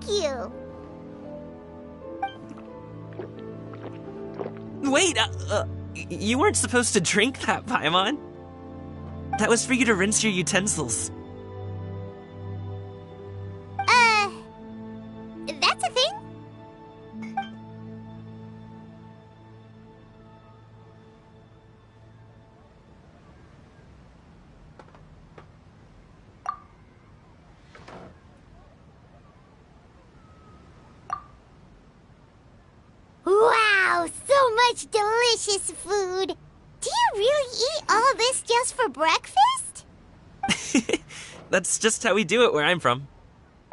you. Wait, you weren't supposed to drink that, Paimon. That was for you to rinse your utensils. That's a thing? Wow, so much delicious food. Do you really eat all this just for breakfast? That's just how we do it where I'm from.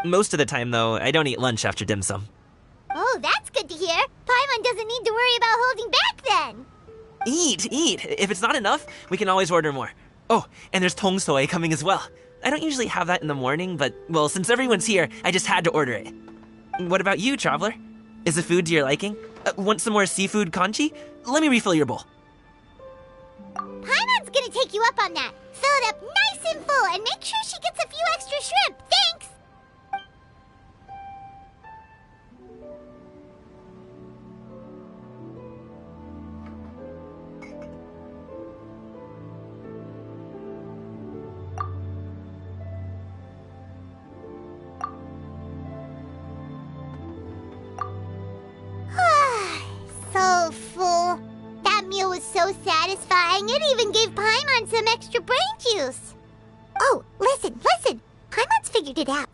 Most of the time, though, I don't eat lunch after dim sum. Oh, that's good to hear. Paimon doesn't need to worry about holding back then. Eat! If it's not enough, we can always order more. Oh, and there's tong soy coming as well. I don't usually have that in the morning, but, well, since everyone's here, I just had to order it. What about you, Traveler? Is the food to your liking? Want some more seafood kanchi? Let me refill your bowl. Paimon's gonna take you up on that. Fill it up nice and full and make sure she gets a few extra shrimp. Thanks! So full. That meal was so satisfying, it even gave Paimon some extra brain juice. Oh, listen. Paimon's figured it out.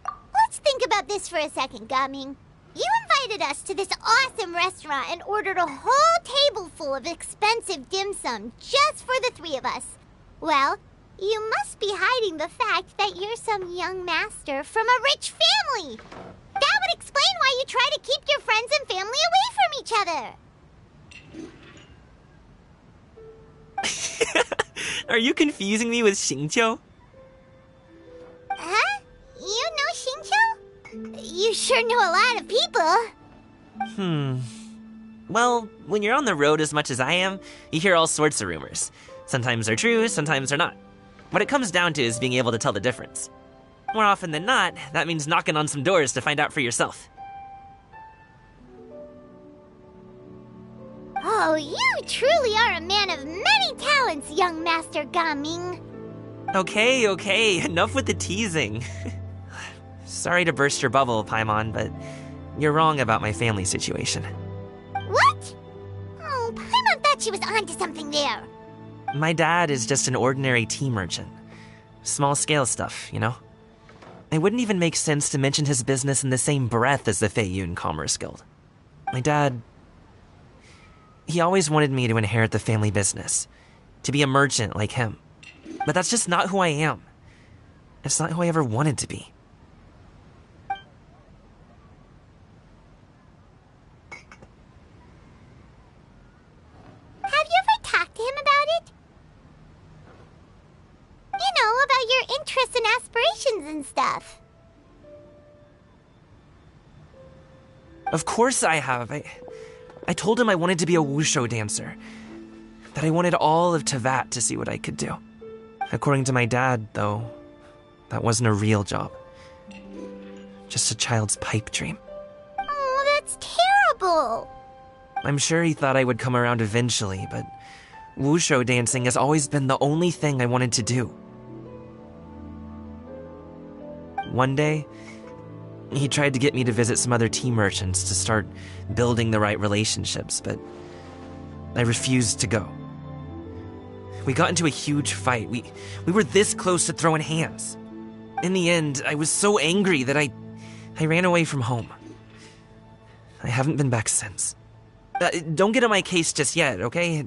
Let's think about this for a second, Gaming. You invited us to this awesome restaurant and ordered a whole table full of expensive dim sum just for the three of us. Well, you must be hiding the fact that you're some young master from a rich family. That would explain why you try to keep your friends and family away from each other. Are you confusing me with Xingqiu? Huh? You know Xingqiu? You sure know a lot of people. Well, when you're on the road as much as I am, you hear all sorts of rumors. Sometimes they're true, sometimes they're not. What it comes down to is being able to tell the difference. More often than not, that means knocking on some doors to find out for yourself. Oh, you truly are a man of many talents, young Master Gaming. Okay, enough with the teasing. Sorry to burst your bubble, Paimon, but you're wrong about my family situation. What? Oh, Paimon thought she was onto something there. My dad is just an ordinary tea merchant. Small-scale stuff, you know? It wouldn't even make sense to mention his business in the same breath as the Feiyun Commerce Guild. My dad... he always wanted me to inherit the family business, to be a merchant like him. But that's just not who I am. It's not who I ever wanted to be. Have you ever talked to him about it? You know, about your interests and aspirations and stuff. Of course I have. I told him I wanted to be a wushu dancer. That I wanted all of Tevat to see what I could do. According to my dad, though, that wasn't a real job. Just a child's pipe dream. Oh, that's terrible. I'm sure he thought I would come around eventually, but wushu dancing has always been the only thing I wanted to do. One day, he tried to get me to visit some other tea merchants to start building the right relationships, but I refused to go. We got into a huge fight. We were this close to throwing hands. In the end, I was so angry that I ran away from home. I haven't been back since. Don't get on my case just yet, okay?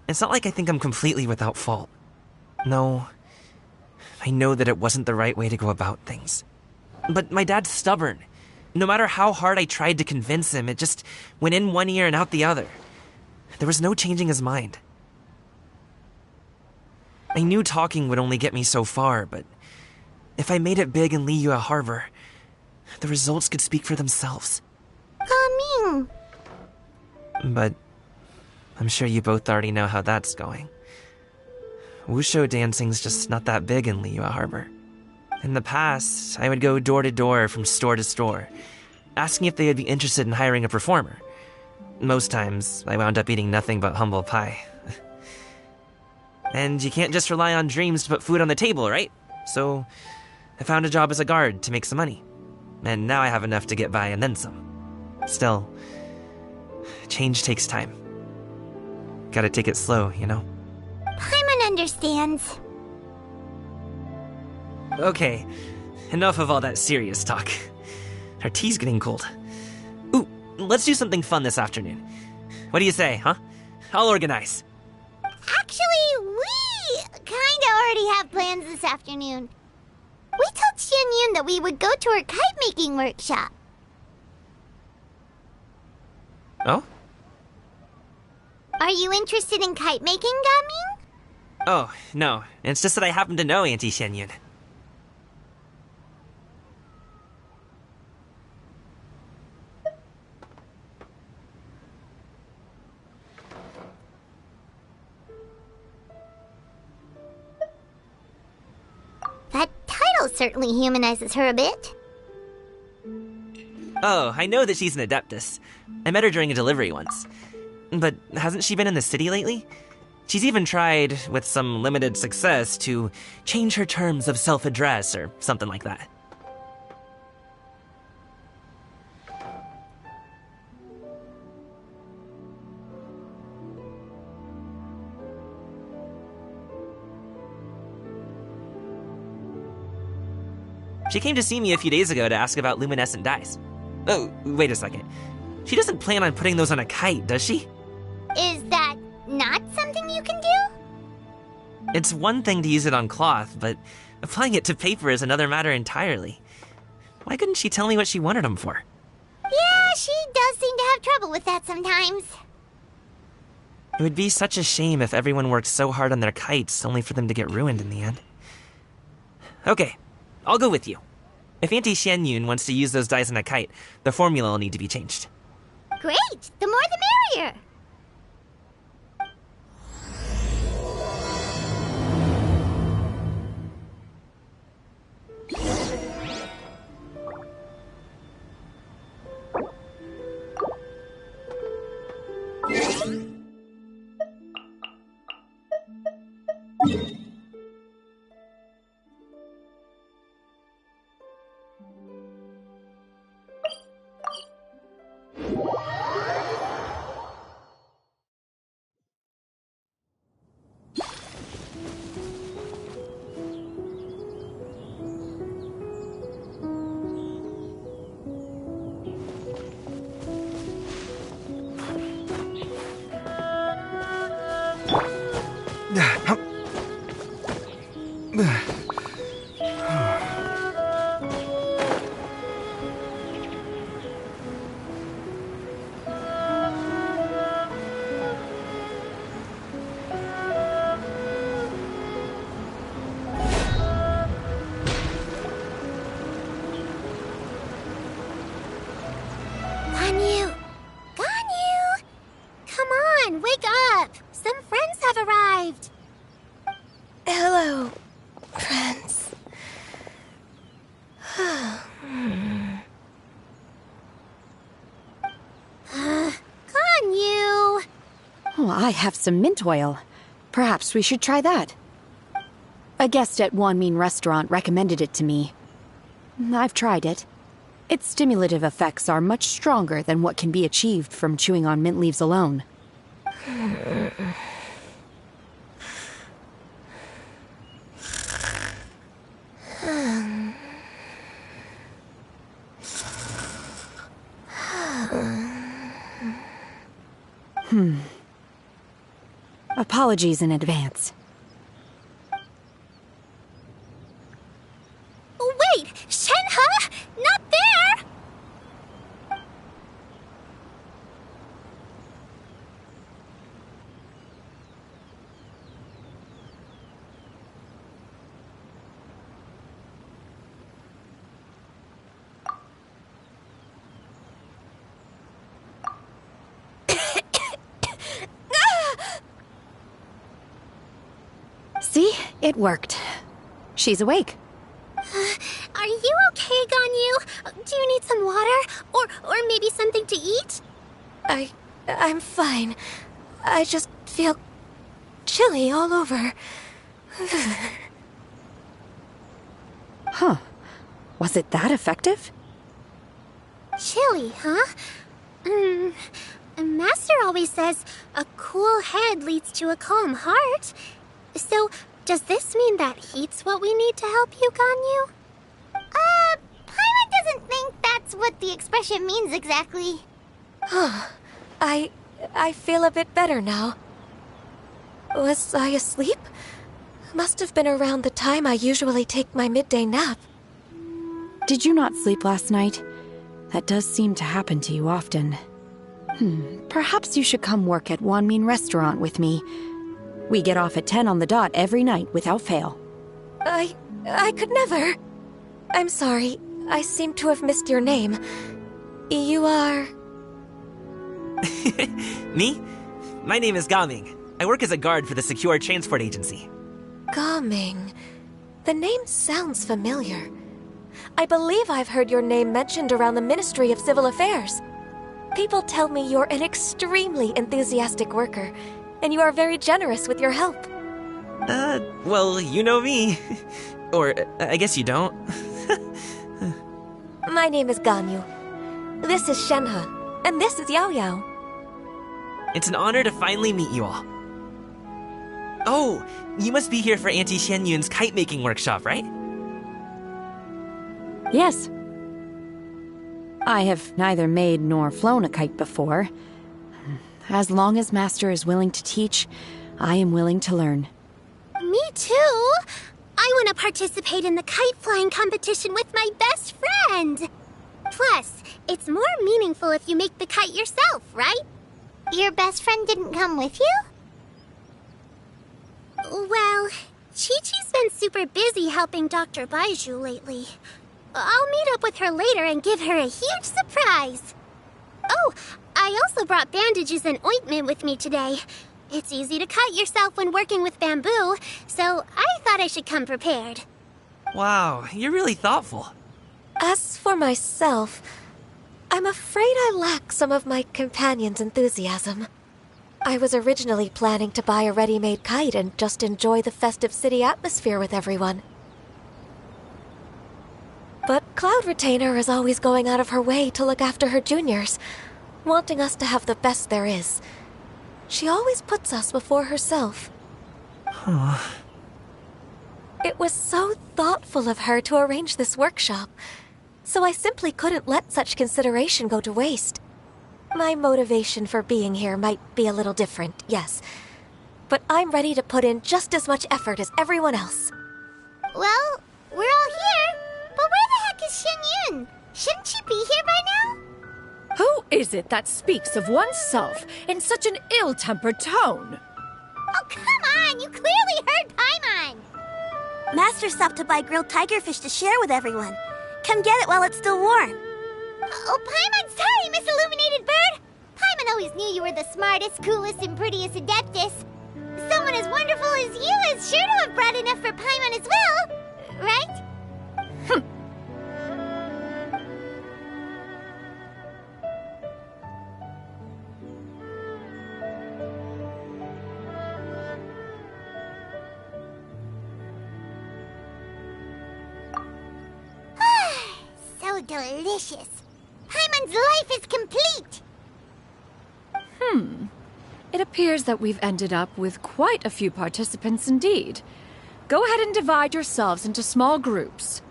It's not like I think I'm completely without fault. No, I know that it wasn't the right way to go about things. But my dad's stubborn. No matter how hard I tried to convince him, it just went in one ear and out the other. There was no changing his mind. I knew talking would only get me so far, but if I made it big in Liyue Harbor, the results could speak for themselves. Gaming. But I'm sure you both already know how that's going. Wushu dancing's just not that big in Liyue Harbor. In the past, I would go door to door from store to store, asking if they would be interested in hiring a performer. Most times, I wound up eating nothing but humble pie. And you can't just rely on dreams to put food on the table, right? So, I found a job as a guard to make some money. And now I have enough to get by and then some. Still, change takes time. Gotta take it slow, you know? Paimon understands. Okay, enough of all that serious talk. Our tea's getting cold. Ooh, let's do something fun this afternoon. What do you say, huh? I'll organize. Actually, we kinda already have plans this afternoon. We told Xianyun that we would go to her kite-making workshop. Oh? Are you interested in kite-making, Gaming? Oh, no. It's just that I happen to know Auntie Xianyun. That title certainly humanizes her a bit. Oh, I know that she's an adeptus. I met her during a delivery once. But hasn't she been in the city lately? She's even tried, with some limited success, to change her terms of self-address or something like that. She came to see me a few days ago to ask about luminescent dyes. Oh, wait a second. She doesn't plan on putting those on a kite, does she? Is that not something you can do? It's one thing to use it on cloth, but applying it to paper is another matter entirely. Why couldn't she tell me what she wanted them for? Yeah, she does seem to have trouble with that sometimes. It would be such a shame if everyone worked so hard on their kites only for them to get ruined in the end. Okay, I'll go with you. If Auntie Xianyun wants to use those dyes on a kite, the formula will need to be changed. Great! The more the merrier! Ganyu! Ganyu! Come on, wake up! Some friends have arrived! Hello, friends. Ganyu! Oh, I have some mint oil. Perhaps we should try that. A guest at Wanmin Restaurant recommended it to me. I've tried it. Its stimulative effects are much stronger than what can be achieved from chewing on mint leaves alone. Apologies in advance. Wait! Shenhe? Not there! See? It worked. She's awake. Are you okay, Ganyu? Do you need some water? Or maybe something to eat? I'm fine. I just feel chilly all over. Huh. Was it that effective? Chilly, huh? Master always says a cool head leads to a calm heart. So, does this mean that heat's what we need to help you, Ganyu? Paimon doesn't think that's what the expression means exactly. I feel a bit better now. Was I asleep? Must have been around the time I usually take my midday nap. Did you not sleep last night? That does seem to happen to you often. Perhaps you should come work at Wanmin Restaurant with me. We get off at 10 on the dot every night without fail. I could never. I'm sorry. I seem to have missed your name. You are... Me? My name is Gaming. I work as a guard for the Secure Transport Agency. Gaming. The name sounds familiar. I believe I've heard your name mentioned around the Ministry of Civil Affairs. People tell me you're an extremely enthusiastic worker, and you are very generous with your help. Well, you know me. Or, I guess you don't. My name is Ganyu. This is Shenhe, and this is Yao Yao. It's an honor to finally meet you all. Oh, you must be here for Auntie Xianyun's kite-making workshop, right? Yes. I have neither made nor flown a kite before. As long as Master is willing to teach, I am willing to learn. Me too. I want to participate in the kite flying competition with my best friend. Plus, it's more meaningful if you make the kite yourself, right? Your best friend didn't come with you? Well, Chi-Chi's been super busy helping Dr. Baiju lately. I'll meet up with her later and give her a huge surprise. Oh, I also brought bandages and ointment with me today. It's easy to cut yourself when working with bamboo, so I thought I should come prepared. Wow, you're really thoughtful. As for myself, I'm afraid I lack some of my companion's enthusiasm. I was originally planning to buy a ready-made kite and just enjoy the festive city atmosphere with everyone. But Cloud Retainer is always going out of her way to look after her juniors, wanting us to have the best there is. She always puts us before herself. It was so thoughtful of her to arrange this workshop, so I simply couldn't let such consideration go to waste. My motivation for being here might be a little different, yes, but I'm ready to put in just as much effort as everyone else. Well, we're all here, but where the heck is Xianyun? Shouldn't she be here by now? Who is it that speaks of oneself in such an ill-tempered tone? Oh, come on! You clearly heard Paimon! Master stopped to buy grilled tigerfish to share with everyone. Come get it while it's still warm. Oh, Paimon, sorry, Miss Illuminated Bird! Paimon always knew you were the smartest, coolest, and prettiest Adeptus. Someone as wonderful as you is sure to have brought enough for Paimon as well, right? So delicious. Paimon's life is complete. It appears that we've ended up with quite a few participants indeed. Go ahead and divide yourselves into small groups.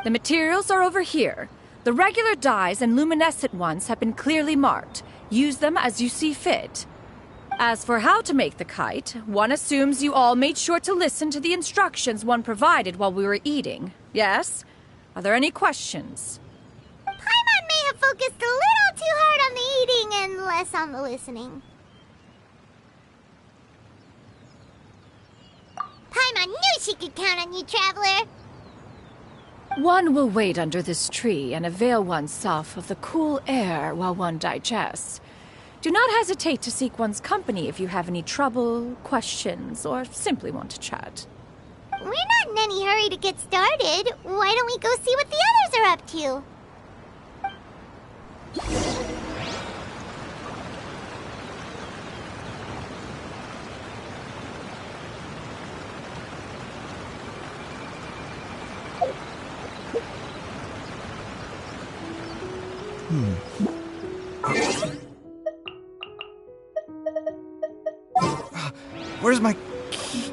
The materials are over here. The regular dyes and luminescent ones have been clearly marked. Use them as you see fit. As for how to make the kite, one assumes you all made sure to listen to the instructions one provided while we were eating. Yes? Are there any questions? Paimon may have focused a little too hard on the eating and less on the listening. Paimon knew she could count on you, Traveler. One will wait under this tree and avail oneself of the cool air while one digests. Do not hesitate to seek one's company if you have any trouble, questions, or simply want to chat. We're not in any hurry to get started. Why don't we go see what the others are up to? Where's my key?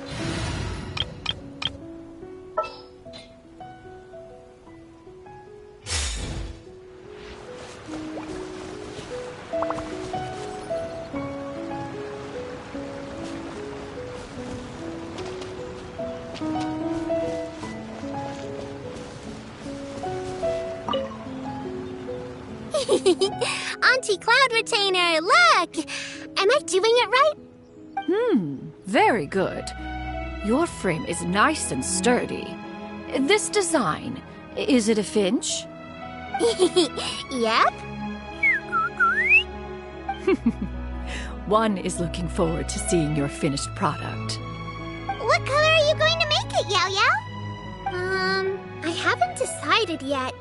Auntie Cloud Retainer, look! Am I doing it right? Very good. Your frame is nice and sturdy. This design, is it a finch? Yep. One is looking forward to seeing your finished product. What color are you going to make it, Yao Yao? I haven't decided yet.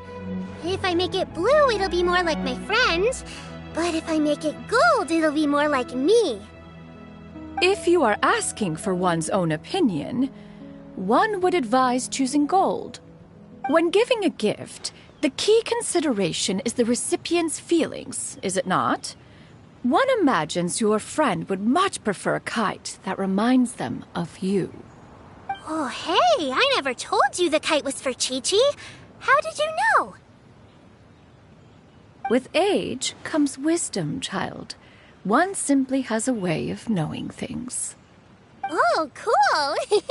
If I make it blue, it'll be more like my friend. But if I make it gold, it'll be more like me. If you are asking for one's own opinion, one would advise choosing gold. When giving a gift, the key consideration is the recipient's feelings, is it not? One imagines your friend would much prefer a kite that reminds them of you. Oh, hey, I never told you the kite was for Chi-Chi. How did you know? With age comes wisdom, child. One simply has a way of knowing things. Oh, cool.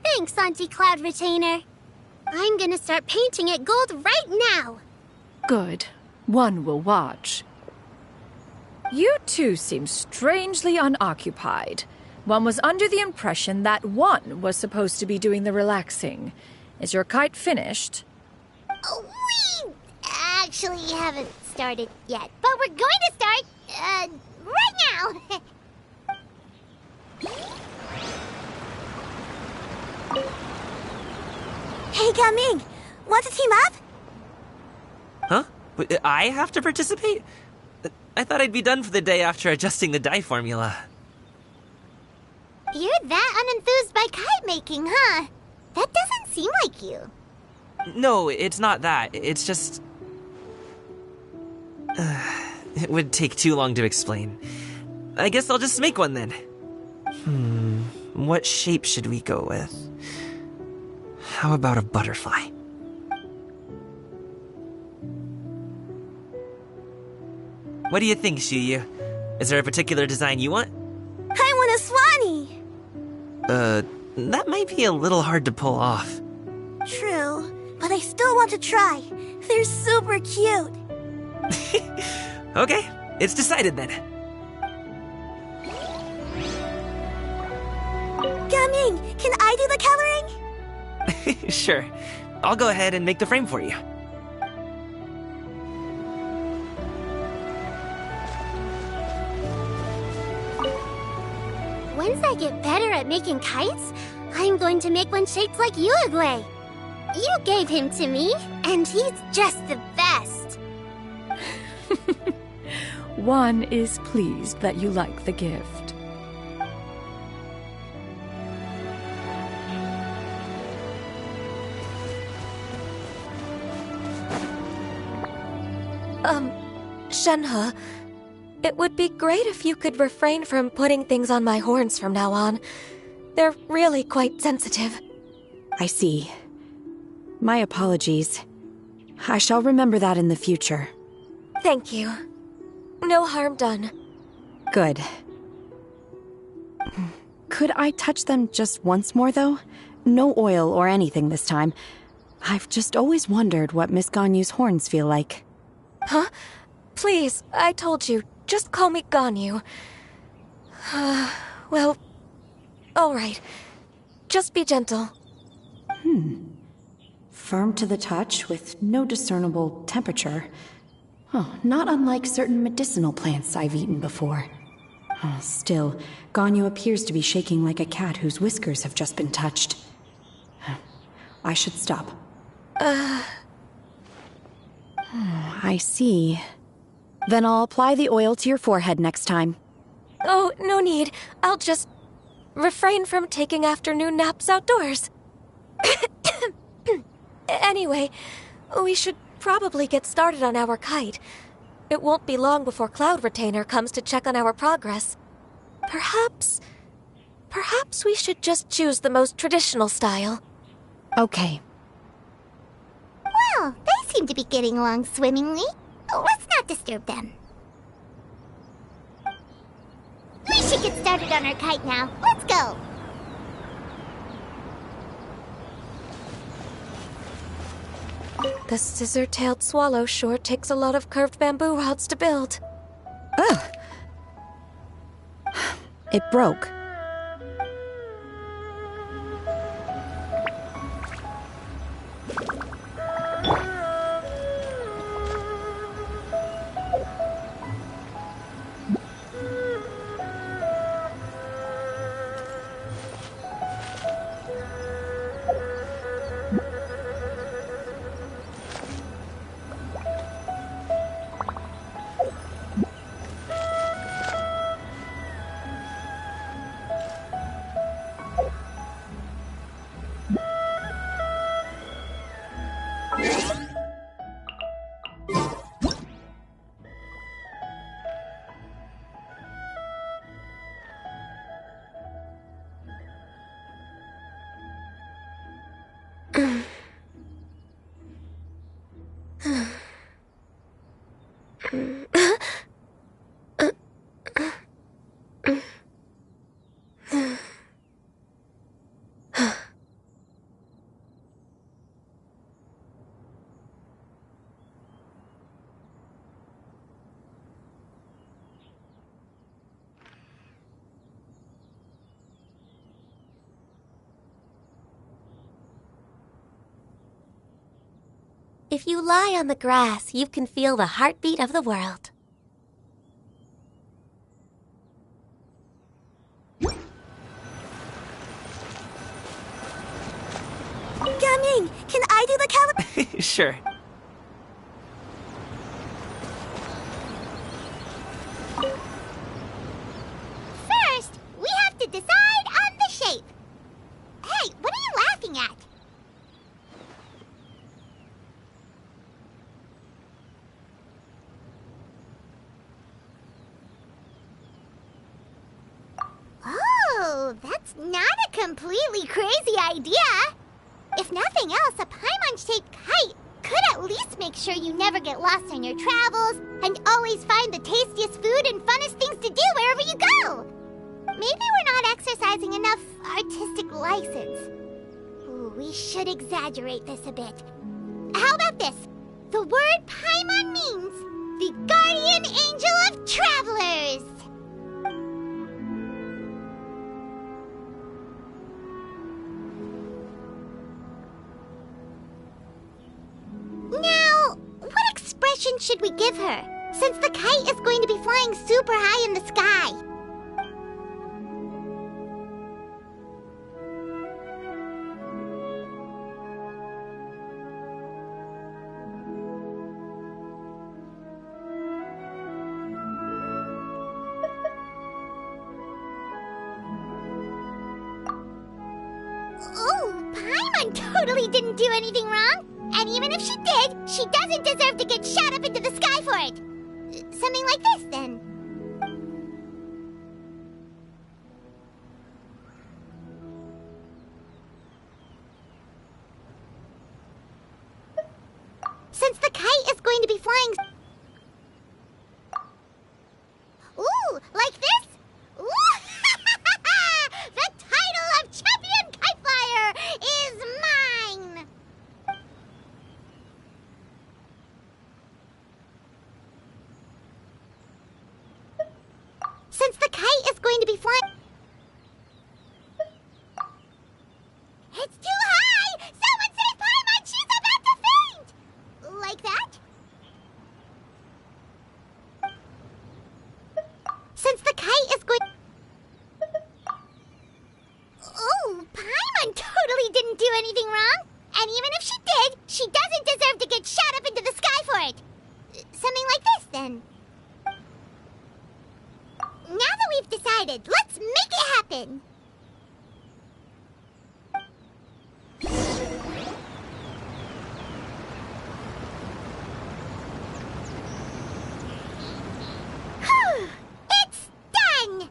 Thanks, Auntie Cloud Retainer. I'm gonna start painting it gold right now. Good. One will watch. You two seem strangely unoccupied. One was under the impression that one was supposed to be doing the relaxing. Is your kite finished? We actually haven't started yet, but we're going to start, right now. Hey, Gaming, want to team up? Huh? Wait, I have to participate? I thought I'd be done for the day after adjusting the dye formula. You're that unenthused by kite making, huh? That doesn't seem like you. No, it's not that. It's just... it would take too long to explain. I guess I'll just make one then. What shape should we go with? How about a butterfly? What do you think, Shuyu? Is there a particular design you want? I want a swanee. That might be a little hard to pull off. True, but I still want to try. They're super cute. Okay, it's decided then. Gaming, can I do the coloring? Sure. I'll go ahead and make the frame for you. Once I get better at making kites, I'm going to make one shaped like Uruguay. You gave him to me, and he's just the best. One is pleased that you like the gift. Shenhe, it would be great if you could refrain from putting things on my horns from now on. They're really quite sensitive. I see. My apologies. I shall remember that in the future. Thank you. No harm done. Good. Could I touch them just once more, though? No oil or anything this time. I've just always wondered what Miss Ganyu's horns feel like. Huh? Please, I told you. Just call me Ganyu. Well, all right. Just be gentle. Firm to the touch with no discernible temperature. Oh, not unlike certain medicinal plants I've eaten before. Still, Ganyu appears to be shaking like a cat whose whiskers have just been touched. I should stop. I see. Then I'll apply the oil to your forehead next time. Oh, no need. I'll just refrain from taking afternoon naps outdoors. Anyway, we should probably get started on our kite. It won't be long before Cloud Retainer comes to check on our progress. Perhaps we should just choose the most traditional style. Okay. Well, they seem to be getting along swimmingly. Let's not disturb them. We should get started on our kite now. Let's go. The scissor-tailed swallow sure takes a lot of curved bamboo rods to build. Ugh. It broke. If you lie on the grass, you can feel the heartbeat of the world. Gaming, can I do the calip? Sure. First, we have to decide on the shape. Hey, what are you laughing at? Oh, that's not a completely crazy idea. If nothing else, a Paimon-shaped kite could at least make sure you never get lost on your travels and always find the tastiest food and funnest things to do wherever you go. Maybe we're not exercising enough artistic license. Ooh, we should exaggerate this a bit. How about this? The word Paimon means the guardian angel of travelers. Now, what expression should we give her, since the kite is going to be flying super high in the sky? Oh, Paimon totally didn't do anything wrong. And even if she did, she doesn't deserve to get shot up into the sky for it. Something like this, then. Since the kite is going to be flying... Ooh, like this? Ooh! The title of Champion Kite Flyer is mine! Since the kite is going to be flying... It's too high! Someone save Paimon! She's about to faint! Like that? Since the kite is going... Oh, Paimon totally didn't do anything wrong. And even if she did, she doesn't deserve to get shot up into the sky for it. Something like this, then. Now that we've decided, let's make it happen. It's done!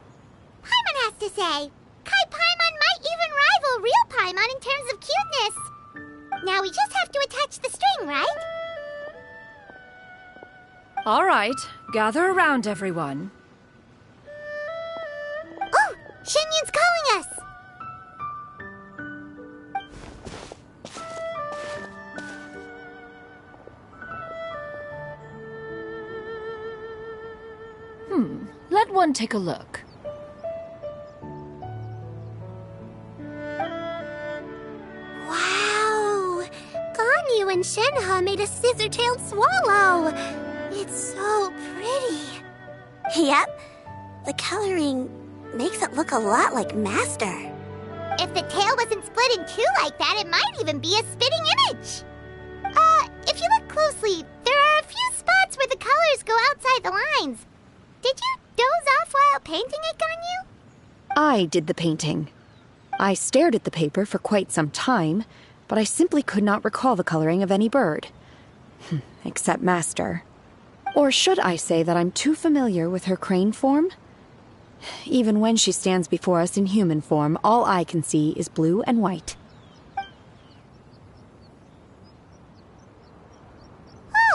Paimon has to say. Kai Paimon might even rival real Paimon in terms of cuteness. Now we just have to attach the string, right? All right, gather around, everyone. Oh, Shenyun's calling us! Let one take a look. Wow! Ganyu and Shenhe made a scissor-tailed swallow. It's so pretty. Yep. The coloring makes it look a lot like Master. If the tail wasn't split in two like that, it might even be a spitting image. If you look closely, there are a few spots where the colors go outside the lines. Did you doze off while painting it, Ganyu? I did the painting. I stared at the paper for quite some time, but I simply could not recall the coloring of any bird. Except Master. Or should I say that I'm too familiar with her crane form? Even when she stands before us in human form, all I can see is blue and white.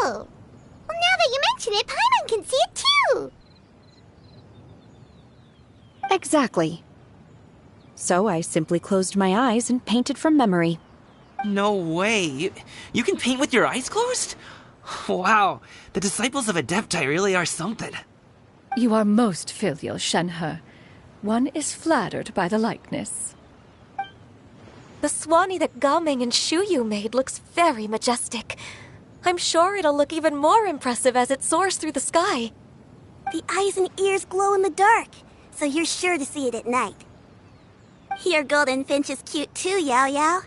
Oh, well, now that you mention it, Paimon can see it too. Exactly. So I simply closed my eyes and painted from memory. No way. You can paint with your eyes closed? Wow, the disciples of Adepti really are something. You are most filial, Shenhe. One is flattered by the likeness. The Swanee that Gaming and Shuyu made looks very majestic. I'm sure it'll look even more impressive as it soars through the sky. The eyes and ears glow in the dark, so you're sure to see it at night. Your golden finch is cute too, Yao Yao.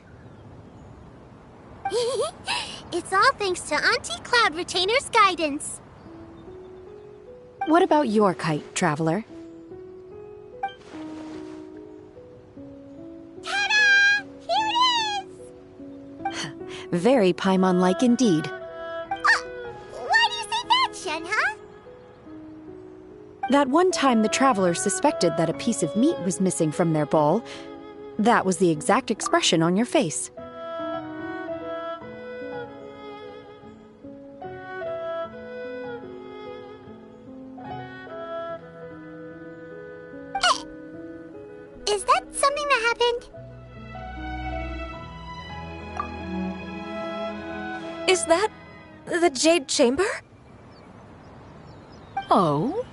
It's all thanks to Auntie Cloud Retainer's guidance. What about your kite, Traveler? Ta-da! Here it is! Very Paimon-like indeed. Why do you say that, Shenhe? That one time the Traveler suspected that a piece of meat was missing from their bowl, that was the exact expression on your face. Is that something that happened? Is that the Jade Chamber? Oh?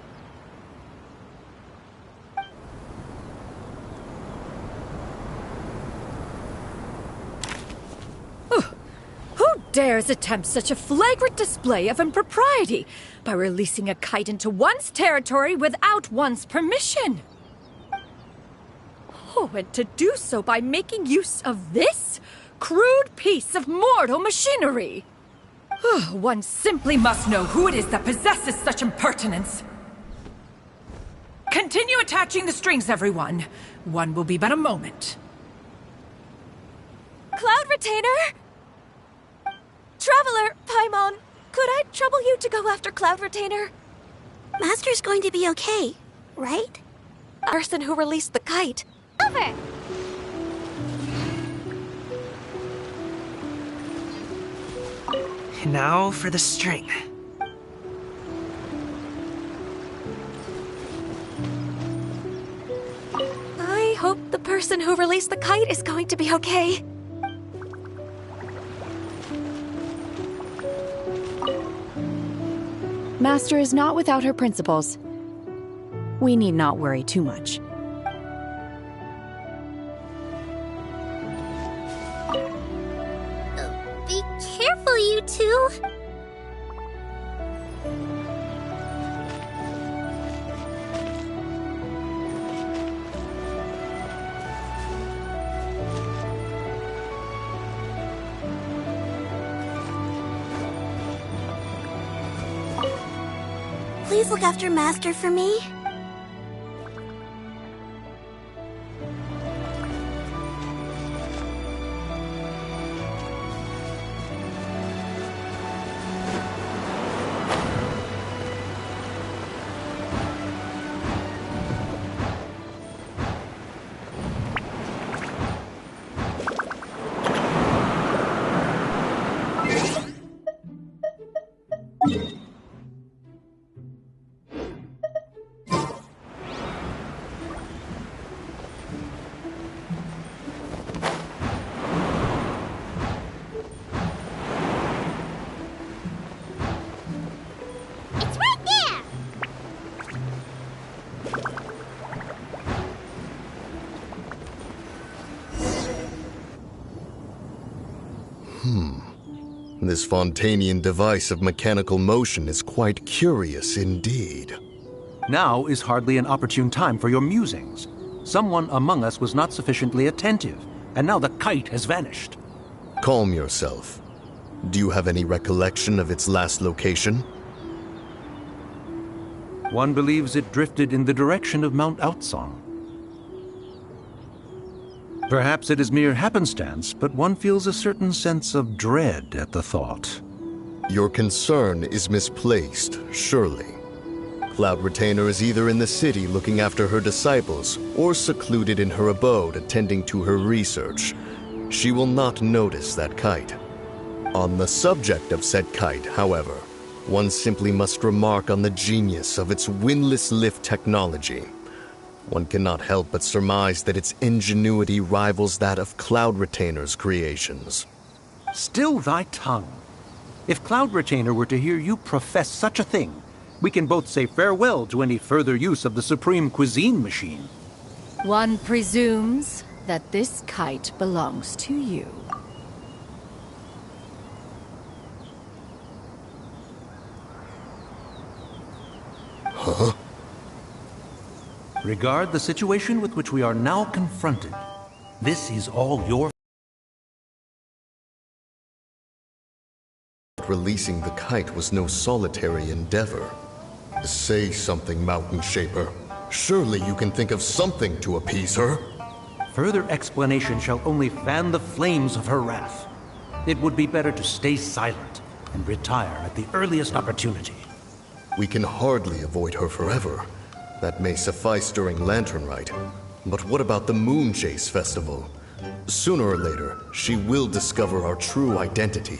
Who dares attempt such a flagrant display of impropriety by releasing a kite into one's territory without one's permission? Oh, and to do so by making use of this crude piece of mortal machinery. One simply must know who it is that possesses such impertinence. Continue attaching the strings, everyone. One will be but a moment. Cloud Retainer! Traveler, Paimon, could I trouble you to go after Cloud Retainer? Master's going to be okay, right? The person who released the kite. Over! Now for the string. I hope the person who released the kite is going to be okay. Master is not without her principles. We need not worry too much. Be careful, you two. please look after Master for me? It's right there! This Fontanian device of mechanical motion is quite curious indeed. Now is hardly an opportune time for your musings. Someone among us was not sufficiently attentive, and now the kite has vanished. Calm yourself. Do you have any recollection of its last location? One believes it drifted in the direction of Mount Outsong. Perhaps it is mere happenstance, but one feels a certain sense of dread at the thought. Your concern is misplaced, surely. Cloud Retainer is either in the city looking after her disciples, or secluded in her abode attending to her research. She will not notice that kite. On the subject of said kite, however, one simply must remark on the genius of its windlass lift technology. One cannot help but surmise that its ingenuity rivals that of Cloud Retainer's creations. Still thy tongue. If Cloud Retainer were to hear you profess such a thing, we can both say farewell to any further use of the Supreme Cuisine Machine. One presumes that this kite belongs to you. Huh? Regard the situation with which we are now confronted. This is all your Releasing the kite was no solitary endeavor. Say something, Mountain Shaper. Surely you can think of something to appease her. further explanation shall only fan the flames of her wrath. It would be better to stay silent and retire at the earliest opportunity. We can hardly avoid her forever. That may suffice during Lantern Rite. But what about the Moon Chase Festival? Sooner or later, she will discover our true identity.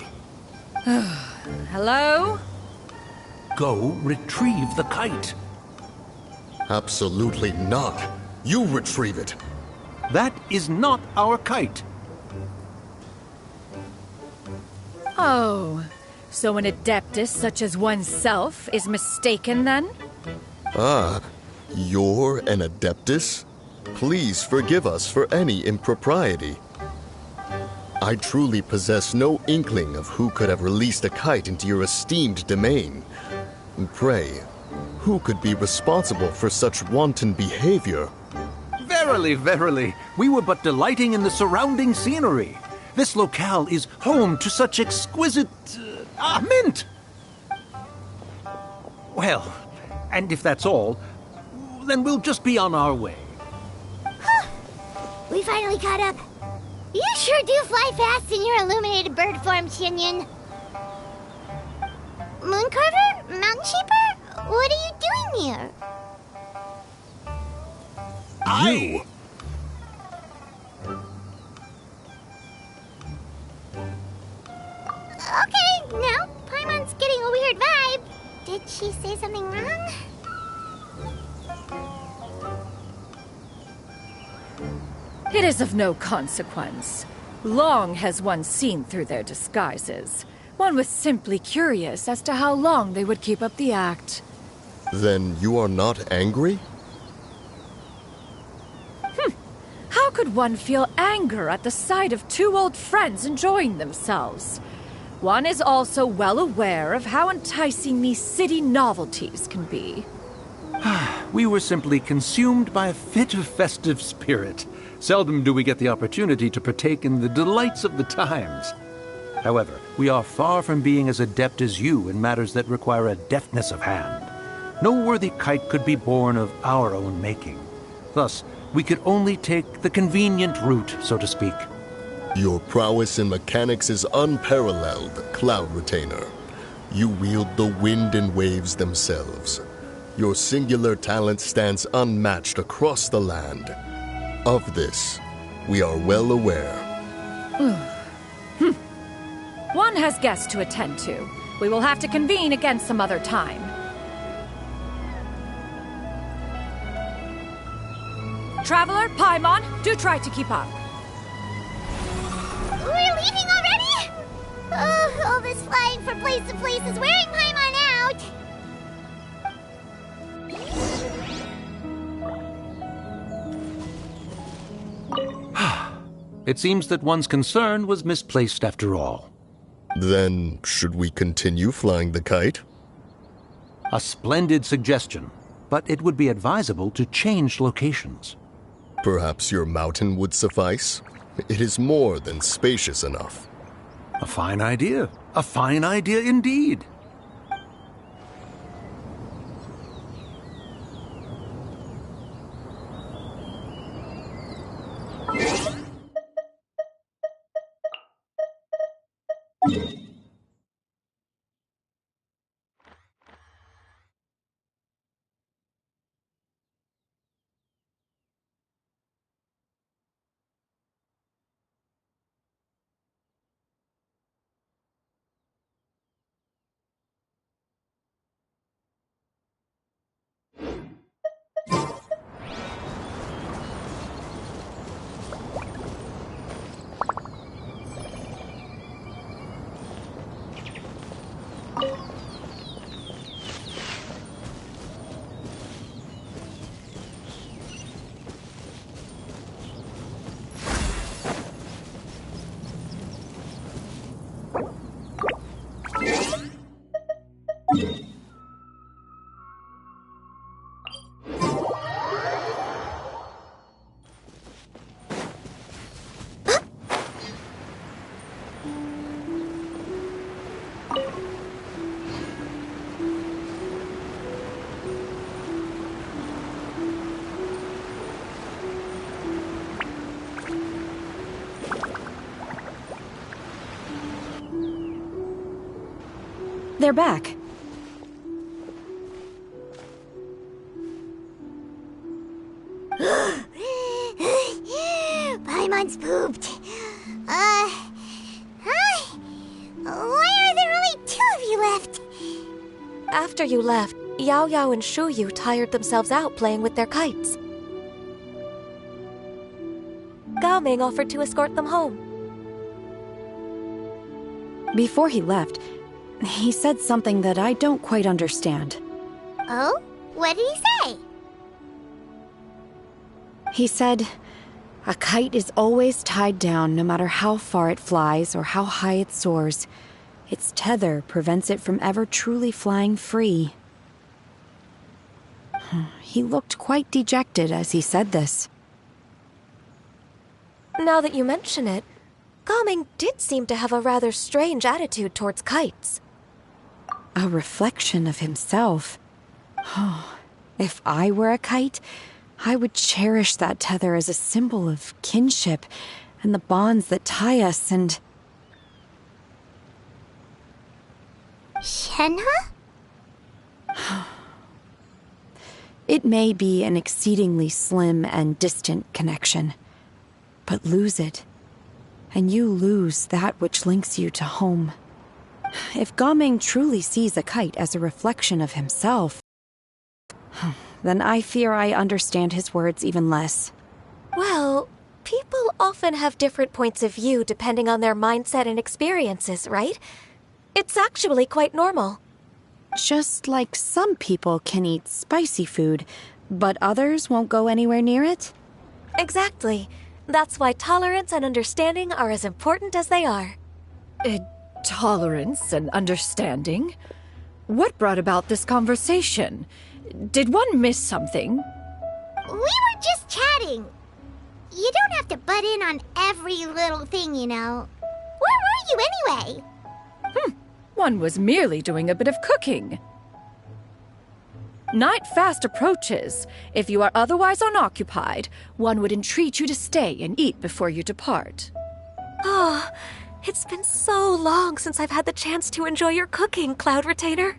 Hello? Go retrieve the kite. Absolutely not. You retrieve it. That is not our kite. Oh, so an adeptus such as oneself is mistaken then? Ah, you're an Adeptus? Please forgive us for any impropriety. I truly possess no inkling of who could have released a kite into your esteemed domain. Pray, who could be responsible for such wanton behavior? Verily, verily, we were but delighting in the surrounding scenery. This locale is home to such exquisite... mint! Well, and if that's all, then we'll just be on our way. We finally caught up. You sure do fly fast in your illuminated bird form, Shinyan. Mooncarver? Mountain Sheeper? What are you doing here? You! Okay, now Paimon's getting a weird vibe. Did she say something wrong? It is of no consequence. Long has one seen through their disguises. One was simply curious as to how long they would keep up the act. Then you are not angry? How could one feel anger at the sight of two old friends enjoying themselves? One is also well aware of how enticing these city novelties can be. We were simply consumed by a fit of festive spirit. Seldom do we get the opportunity to partake in the delights of the times. However, we are far from being as adept as you in matters that require a deftness of hand. No worthy kite could be born of our own making. Thus, we could only take the convenient route, so to speak. Your prowess in mechanics is unparalleled, Cloud Retainer. You wield the wind and waves themselves. Your singular talent stands unmatched across the land. Of this, we are well aware. One has guests to attend to. We will have to convene again some other time. Traveler, Paimon, do try to keep up. We're leaving already? Oh, all this flying from place to place is wearing Paimon out. It seems that one's concern was misplaced after all. Then, should we continue flying the kite? A splendid suggestion, but it would be advisable to change locations. Perhaps your mountain would suffice? It is more than spacious enough. A fine idea. A fine idea indeed. They're back. Paimon's pooped. Hi. Why are there only two of you left? After you left, Yao Yao and Shu Yu tired themselves out playing with their kites. Gao Ming offered to escort them home. Before he left, he said something that I don't quite understand. Oh? What did he say? He said, a kite is always tied down no matter how far it flies or how high it soars. Its tether prevents it from ever truly flying free. He looked quite dejected as he said this. Now that you mention it, Gao Ming did seem to have a rather strange attitude towards kites. A reflection of himself. If I were a kite, I would cherish that tether as a symbol of kinship and the bonds that tie us and... Shenhe? It may be an exceedingly slim and distant connection, but lose it, and you lose that which links you to home. If Gao Ming truly sees a kite as a reflection of himself, then I fear I understand his words even less. Well, people often have different points of view depending on their mindset and experiences, right? It's actually quite normal. Just like some people can eat spicy food, but others won't go anywhere near it? Exactly. That's why tolerance and understanding are as important as they are. Tolerance and understanding? What brought about this conversation? Did one miss something? We were just chatting. You don't have to butt in on every little thing, you know. Where were you anyway? One was merely doing a bit of cooking. Night fast approaches. If you are otherwise unoccupied, one would entreat you to stay and eat before you depart. Oh, it's been so long since I've had the chance to enjoy your cooking, Cloud Retainer.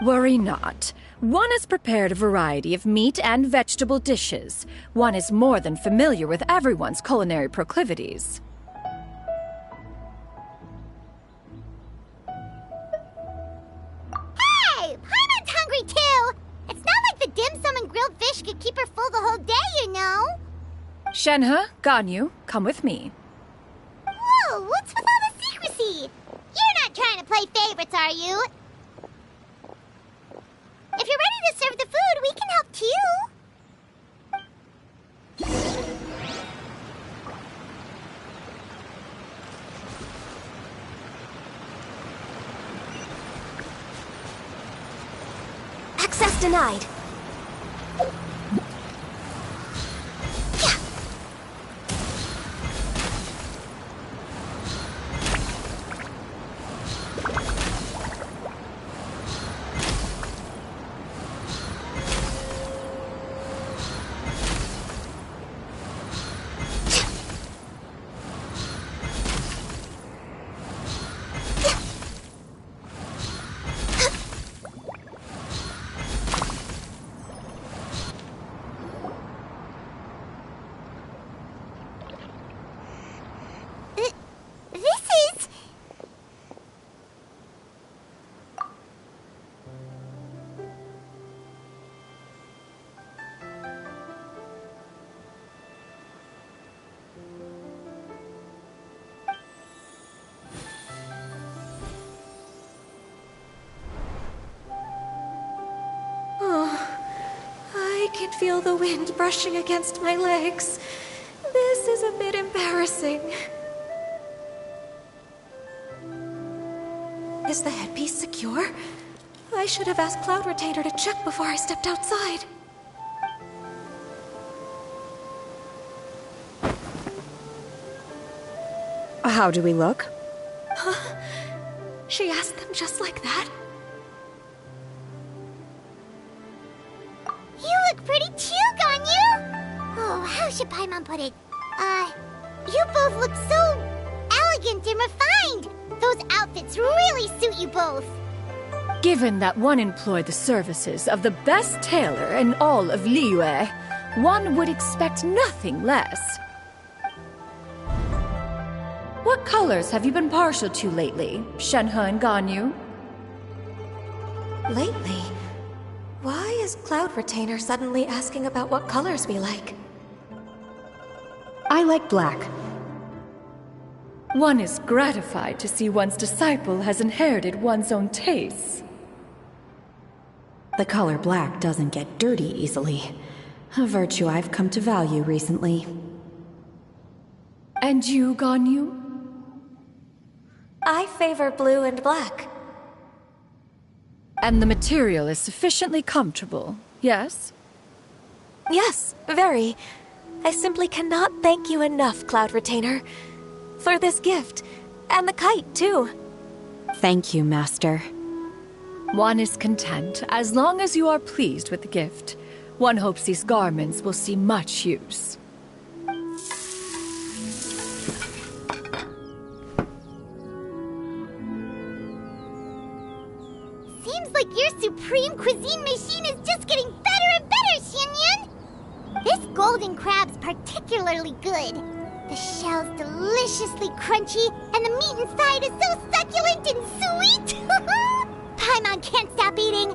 Worry not. One has prepared a variety of meat and vegetable dishes. One is more than familiar with everyone's culinary proclivities. Hey! Paimon's hungry too! It's not like the dim sum and grilled fish could keep her full the whole day, you know! Shenhe, Ganyu, come with me. Whoa, what's with all the secrecy? You're not trying to play favorites, are you? If you're ready to serve the food, we can help too. Access denied. I can feel the wind brushing against my legs. This is a bit embarrassing. Is the headpiece secure? I should have asked Cloud Retainer to check before I stepped outside. How do we look? Huh? She asked them just like that? You look pretty too, Ganyu! Oh, how should Paimon put it? You both look so elegant and refined! Those outfits really suit you both! Given that one employed the services of the best tailor in all of Liyue, one would expect nothing less. What colors have you been partial to lately, Shenhe and Ganyu? Lately? Why is Cloud Retainer suddenly asking about what colors we like? I like black. One is gratified to see one's disciple has inherited one's own tastes. The color black doesn't get dirty easily. A virtue I've come to value recently. And you, Ganyu? I favor blue and black. And the material is sufficiently comfortable, yes? Yes, very. I simply cannot thank you enough, Cloud Retainer. For this gift. And the kite, too. Thank you, Master. One is content as long as you are pleased with the gift. One hopes these garments will see much use. Seems like your supreme cuisine machine is just getting better and better, Xinyun! This golden crab's particularly good. The shell's deliciously crunchy, and the meat inside is so succulent and sweet! Paimon can't stop eating.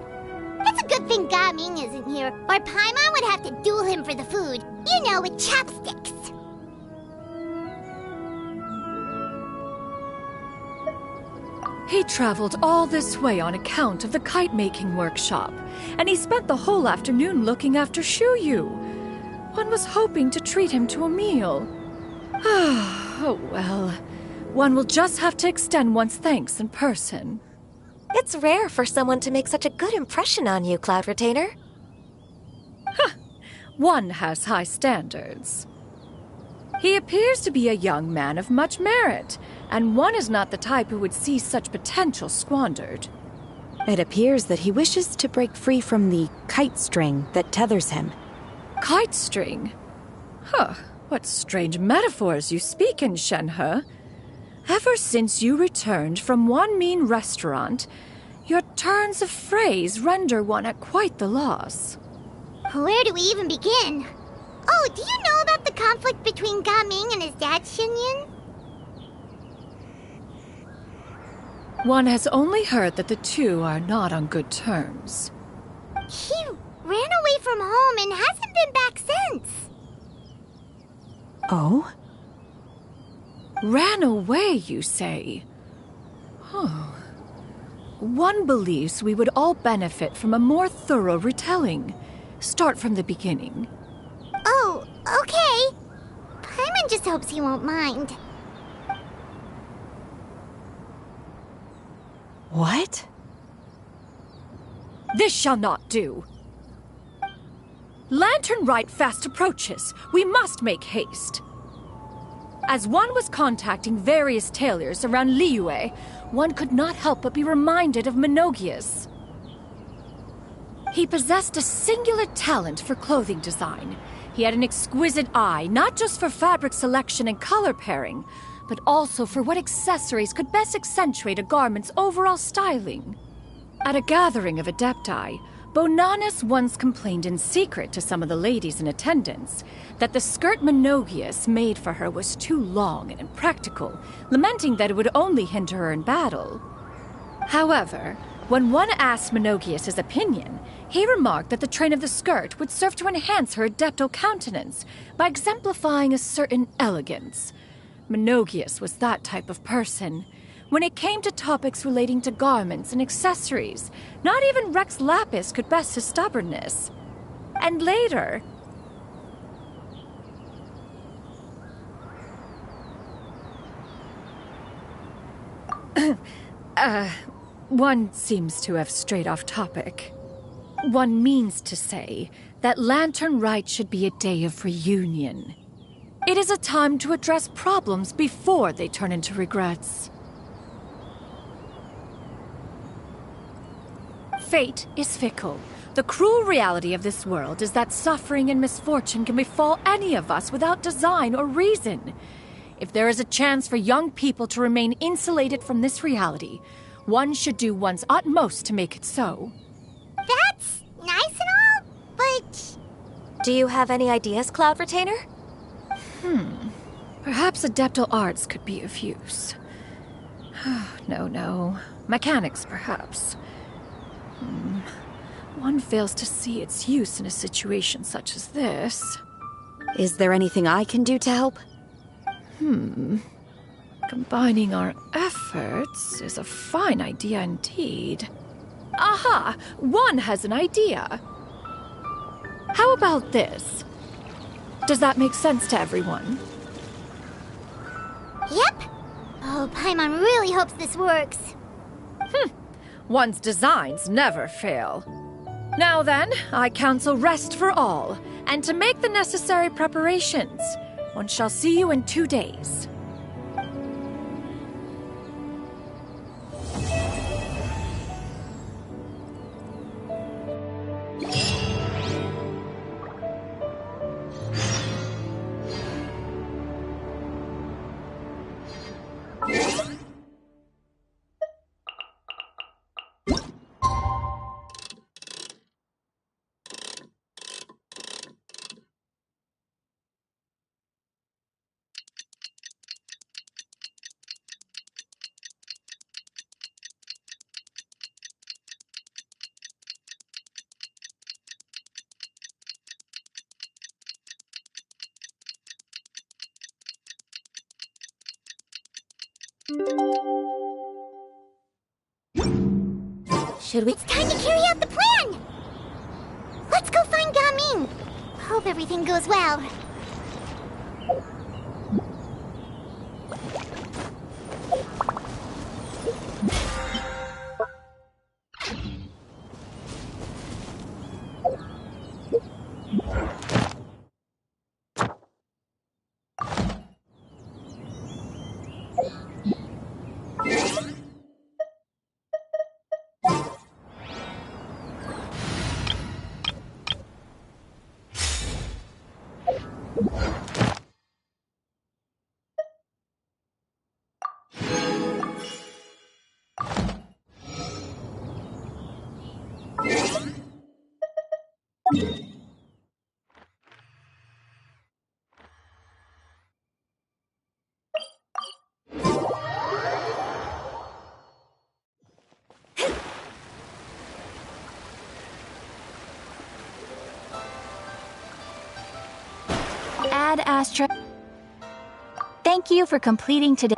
It's a good thing Gaming isn't here, or Paimon would have to duel him for the food. You know, with chopsticks. He traveled all this way on account of the kite-making workshop, and he spent the whole afternoon looking after Shuyu. One was hoping to treat him to a meal. Oh well, one will just have to extend one's thanks in person. It's rare for someone to make such a good impression on you, Cloud Retainer. One has high standards. He appears to be a young man of much merit, and one is not the type who would see such potential squandered. It appears that he wishes to break free from the kite string that tethers him. Kite string? Huh, what strange metaphors you speak in, Shenhe. Ever since you returned from one mean restaurant, your turns of phrase render one at quite the loss. Where do we even begin? Oh, do you know about the conflict between Gaming and his dad, Xinyan? One has only heard that the two are not on good terms. He ran away from home and hasn't been back since. Oh? Ran away, you say? Oh. One believes we would all benefit from a more thorough retelling. Start from the beginning. Oh, okay. Paimon just hopes he won't mind. What? This shall not do. Lantern rite fast approaches. We must make haste. As one was contacting various tailors around Liyue, one could not help but be reminded of Menogius. He possessed a singular talent for clothing design. He had an exquisite eye, not just for fabric selection and color pairing, but also for what accessories could best accentuate a garment's overall styling. At a gathering of Adepti, Bonanis once complained in secret to some of the ladies in attendance that the skirt Menogius made for her was too long and impractical, lamenting that it would only hinder her in battle. However, when one asked Menogius' opinion, he remarked that the train of the skirt would serve to enhance her adeptal countenance by exemplifying a certain elegance. Menogius was that type of person. When it came to topics relating to garments and accessories, not even Rex Lapis could best his stubbornness. And later... one seems to have strayed off topic. One means to say that Lantern Rite should be a day of reunion. It is a time to address problems before they turn into regrets. Fate is fickle. The cruel reality of this world is that suffering and misfortune can befall any of us without design or reason. If there is a chance for young people to remain insulated from this reality, one should do one's utmost to make it so. That's nice and all, but... Do you have any ideas, Cloud Retainer? Perhaps adeptal arts could be of use. No. Mechanics, perhaps. One fails to see its use in a situation such as this. Is there anything I can do to help? Combining our efforts is a fine idea indeed. Aha! One has an idea. How about this? Does that make sense to everyone? Yep. Oh, Paimon really hopes this works. One's designs never fail. Now then, I counsel rest for all, and to make the necessary preparations. One shall see you in 2 days. Should we? It's time to carry out the plan! Let's go find Gaming! Hope everything goes well. Ad Astra. Thank you for completing today.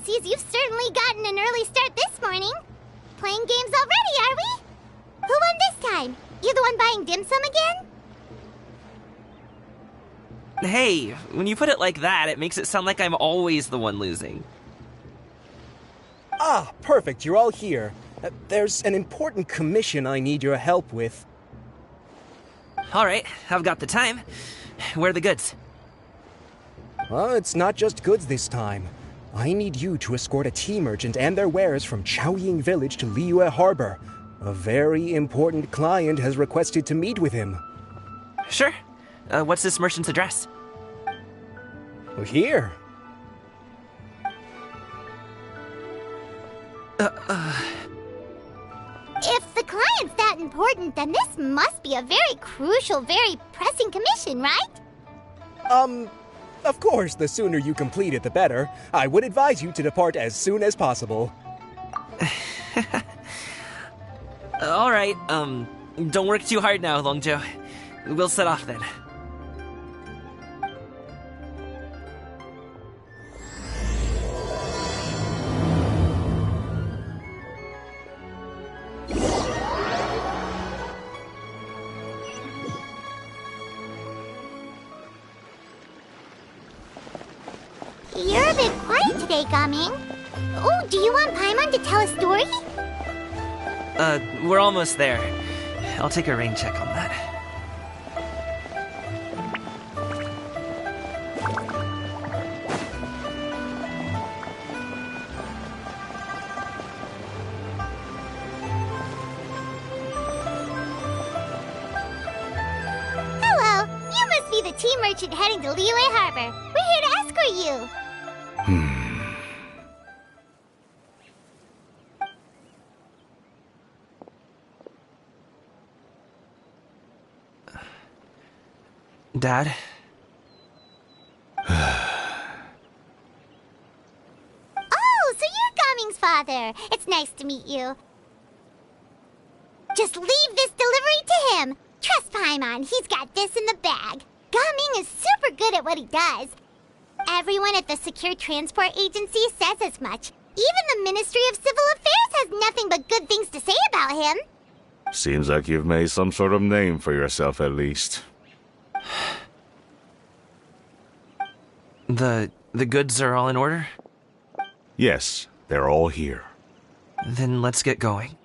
Sees you've certainly gotten an early start this morning. Playing games already, are we? Who won this time? You the one buying dim sum again? Hey, when you put it like that, it makes it sound like I'm always the one losing. Ah, perfect, you're all here. There's an important commission I need your help with. Alright, I've got the time. Where are the goods? Well, it's not just goods this time. I need you to escort a tea merchant and their wares from Chaoying Village to Liyue Harbor. A very important client has requested to meet with him. Sure. What's this merchant's address? Here. If the client's that important, then this must be a very crucial, very pressing commission, right? Of course, the sooner you complete it, the better. I would advise you to depart as soon as possible. Alright, don't work too hard now, Longjo. We'll set off then. You're a bit quiet today, Gaming. Oh, do you want Paimon to tell a story? We're almost there. I'll take a rain check on that. Hello, you must be the tea merchant heading to Liyue Harbor. We're here to escort you. Dad? Oh, so you're Gaming's father. It's nice to meet you. Just leave this delivery to him. Trust Paimon, he's got this in the bag. Gaming is super good at what he does. Everyone at the Secure Transport Agency says as much. Even the Ministry of Civil Affairs has nothing but good things to say about him. Seems like you've made some sort of name for yourself at least. The goods are all in order? Yes, they're all here. Then let's get going.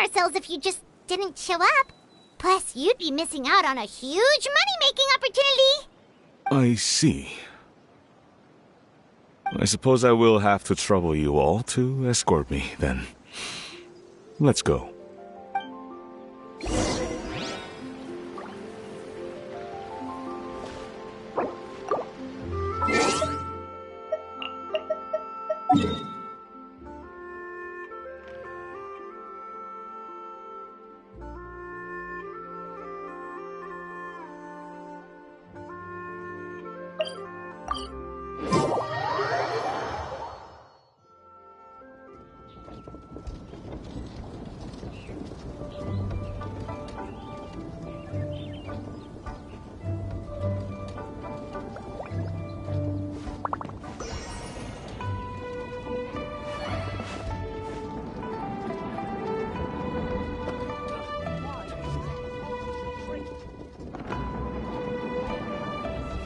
ourselves if you just didn't show up. Plus, you'd be missing out on a huge money-making opportunity. I see. I suppose I will have to trouble you all to escort me, then. Let's go.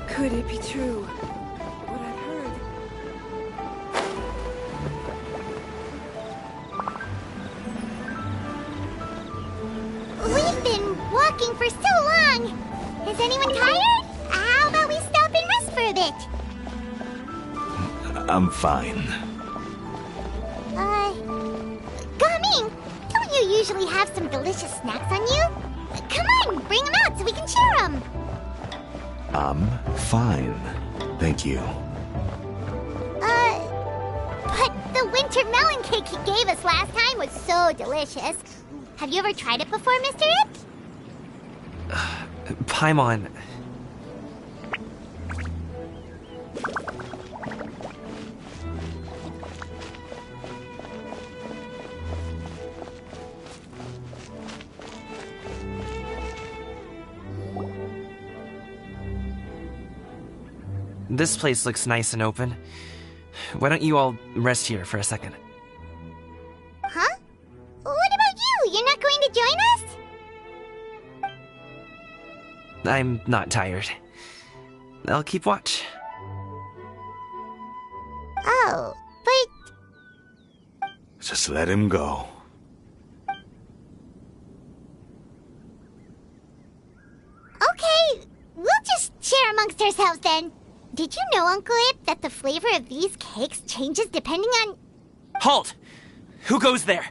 Could it be true? What I've heard. We've been walking for so long. Is anyone tired? How about we stop and rest for a bit? I'm fine. Gaming, don't you usually have some delicious snacks on you? Come on, bring them out so we can share them. I'm fine. Thank you. But the winter melon cake he gave us last time was so delicious. Have you ever tried it before, Mr. Ip? Paimon. This place looks nice and open. Why don't you all rest here for a second? Huh? What about you? You're not going to join us? I'm not tired. I'll keep watch. Oh, but... Just let him go. Okay, we'll just share amongst ourselves then. Did you know, Uncle Ip, that the flavor of these cakes changes depending on... Halt! Who goes there?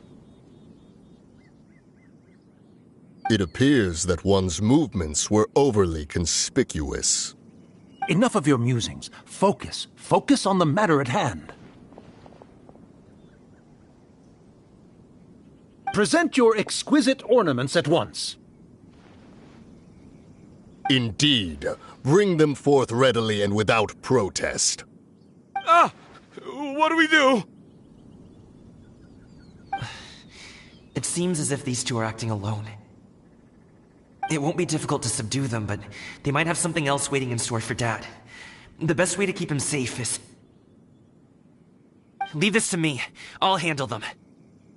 It appears that one's movements were overly conspicuous. Enough of your musings. Focus. Focus on the matter at hand. Present your exquisite ornaments at once. Indeed. Bring them forth readily and without protest. Ah! What do we do? It seems as if these two are acting alone. It won't be difficult to subdue them, but they might have something else waiting in store for Dad. The best way to keep him safe is... Leave this to me. I'll handle them.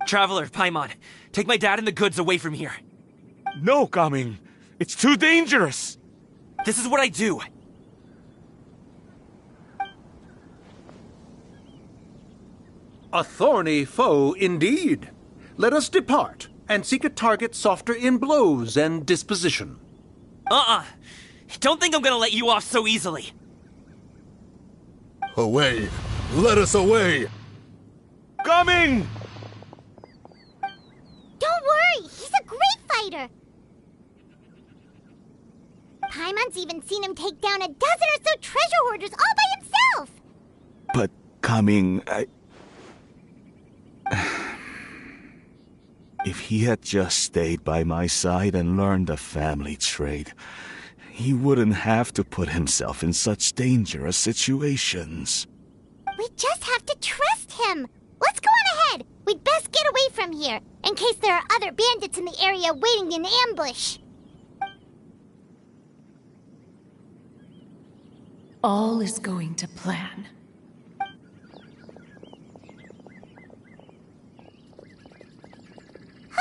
Traveler, Paimon, take my dad and the goods away from here. No, Gaming. It's too dangerous. This is what I do. A thorny foe indeed. Let us depart and seek a target softer in blows and disposition. Don't think I'm gonna let you off so easily. Away! Let us away! Coming! Don't worry, he's a great fighter. Paimon's even seen him take down a dozen or so treasure hoarders all by himself. But Coming, If he had just stayed by my side and learned the family trade, he wouldn't have to put himself in such dangerous situations. We just have to trust him. Let's go on ahead. We'd best get away from here, in case there are other bandits in the area waiting in ambush. All is going to plan.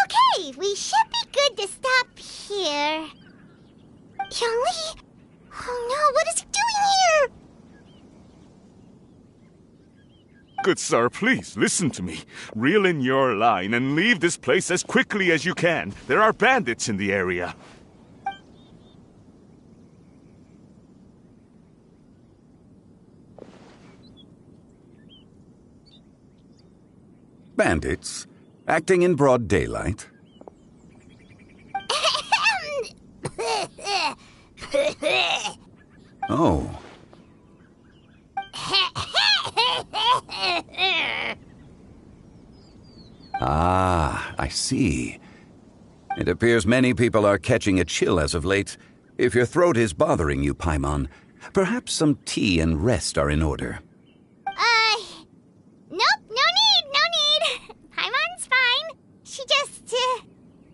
Okay, we should be good to stop here. Yongli? Oh no, what is he doing Good sir, please listen to me. Reel in your line and leave this place as quickly as you can. There are bandits in the area. Bandits? Acting in broad daylight? Oh. Ah, I see. It appears many people are catching a chill as of late. If your throat is bothering you, Paimon, perhaps some tea and rest are in order. Nope, no need. Paimon's fine. She just,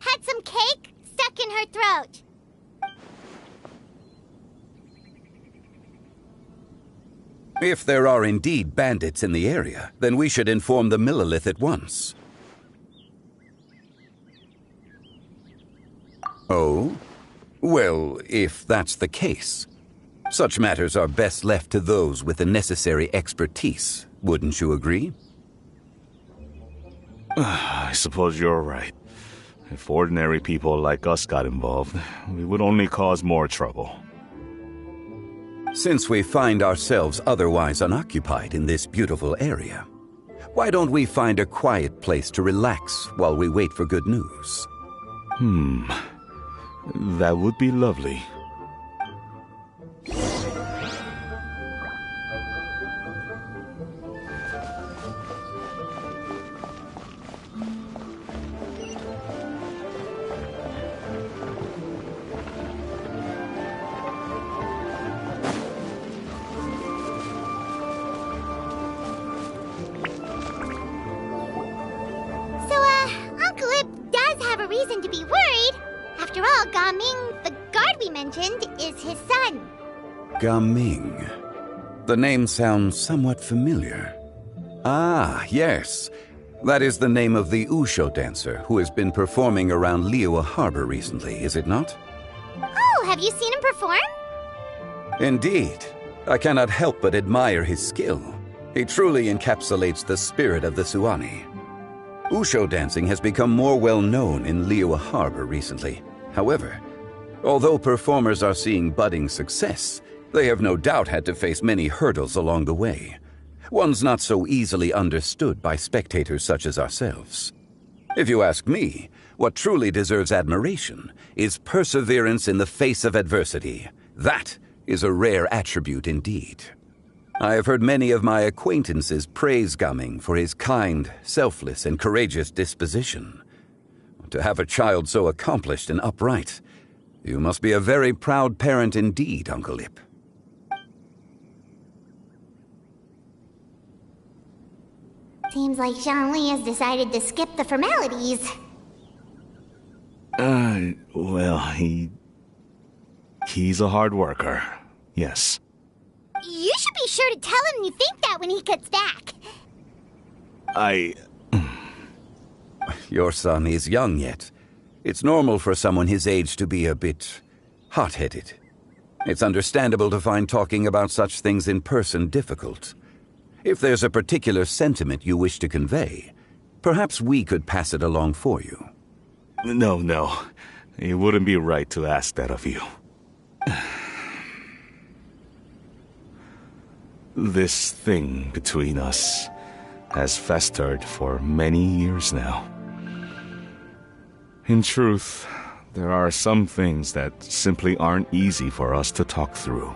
had some cake stuck in her throat. If there are indeed bandits in the area, then we should inform the Millelith at once. Oh? Well, if that's the case, such matters are best left to those with the necessary expertise, wouldn't you agree? I suppose you're right. If ordinary people like us got involved, we would only cause more trouble. Since we find ourselves otherwise unoccupied in this beautiful area, why don't we find a quiet place to relax while we wait for good news? That would be lovely. Uncle Ip does have a reason to be worried. After all, Gaming, the guard we mentioned, is his son. Gaming. The name sounds somewhat familiar. Ah, yes. That is the name of the Usho dancer who has been performing around Liyue Harbor recently, is it not? Oh, have you seen him perform? Indeed. I cannot help but admire his skill. He truly encapsulates the spirit of the Suani. Usho dancing has become more well known in Liyue Harbor recently. However, although performers are seeing budding success, they have no doubt had to face many hurdles along the way. Ones not so easily understood by spectators such as ourselves. If you ask me, what truly deserves admiration is perseverance in the face of adversity. That is a rare attribute indeed. I have heard many of my acquaintances praise Gaming for his kind, selfless, and courageous disposition. To have a child so accomplished and upright, you must be a very proud parent indeed, Uncle Ip. Seems like Zhongli has decided to skip the formalities. Well, he's a hard worker. Yes. You should be sure to tell him you think that when he gets back. Your son is young yet. It's normal for someone his age to be a bit hot-headed. It's understandable to find talking about such things in person difficult. If there's a particular sentiment you wish to convey, perhaps we could pass it along for you. No. It wouldn't be right to ask that of you. This thing between us has festered for many years now. In truth, there are some things that simply aren't easy for us to talk through.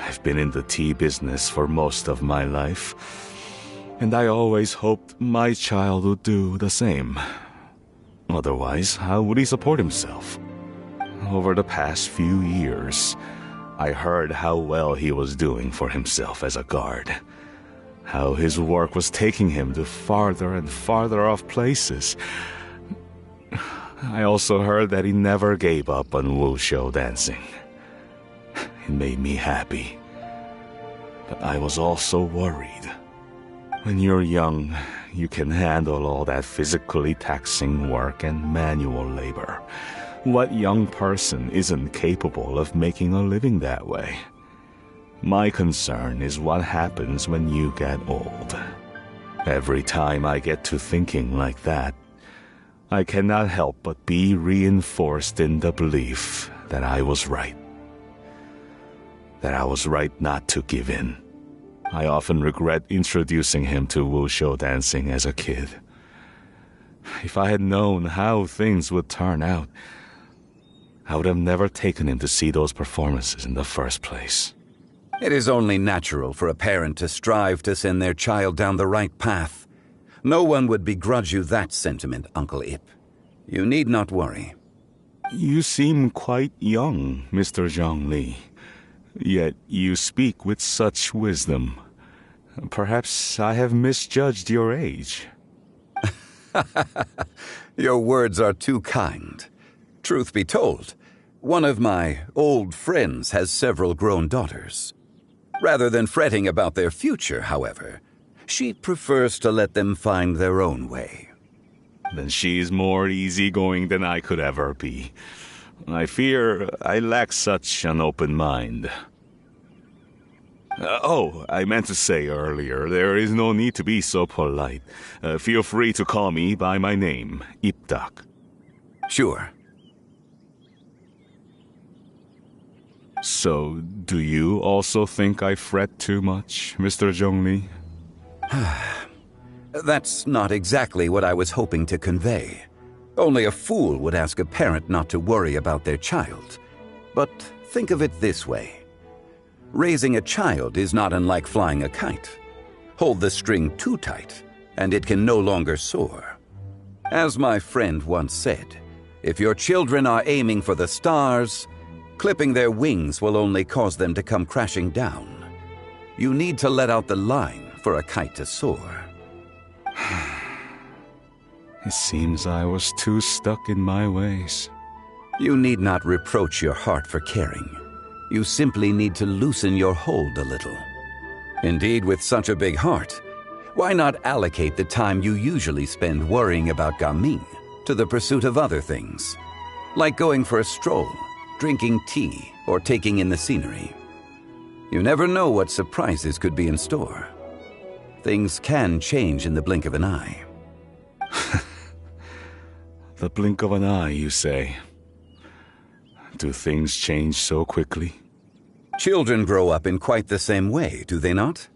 I've been in the tea business for most of my life, and I always hoped my child would do the same. Otherwise, how would he support himself? Over the past few years, I heard how well he was doing for himself as a guard. How his work was taking him to farther and farther off places. I also heard that he never gave up on wuxia dancing. It made me happy. But I was also worried. When you're young, you can handle all that physically taxing work and manual labor. What young person isn't capable of making a living that way? My concern is what happens when you get old. Every time I get to thinking like that, I cannot help but be reinforced in the belief that I was right. That I was right not to give in. I often regret introducing him to wuxia dancing as a kid. If I had known how things would turn out, I would have never taken him to see those performances in the first place. It is only natural for a parent to strive to send their child down the right path. No one would begrudge you that sentiment, Uncle Ip. You need not worry. You seem quite young, Mr. Zhongli. Yet you speak with such wisdom. Perhaps I have misjudged your age. Your words are too kind. Truth be told, one of my old friends has several grown daughters. Rather than fretting about their future, however, she prefers to let them find their own way. Then she's more easygoing than I could ever be. I fear I lack such an open mind. I meant to say earlier, there is no need to be so polite. Feel free to call me by my name, Ipdak. Sure. So, do you also think I fret too much, Mr. Zhongli? That's not exactly what I was hoping to convey. Only a fool would ask a parent not to worry about their child. But think of it this way. Raising a child is not unlike flying a kite. Hold the string too tight, and it can no longer soar. As my friend once said, if your children are aiming for the stars, clipping their wings will only cause them to come crashing down. You need to let out the line for a kite to soar. It seems I was too stuck in my ways. You need not reproach your heart for caring. You simply need to loosen your hold a little. Indeed, with such a big heart, why not allocate the time you usually spend worrying about Gaming to the pursuit of other things, like going for a stroll, drinking tea, or taking in the scenery? You never know what surprises could be in store. Things can change in the blink of an eye. The blink of an eye, you say? Do things change so quickly? Children grow up in quite the same way, do they not?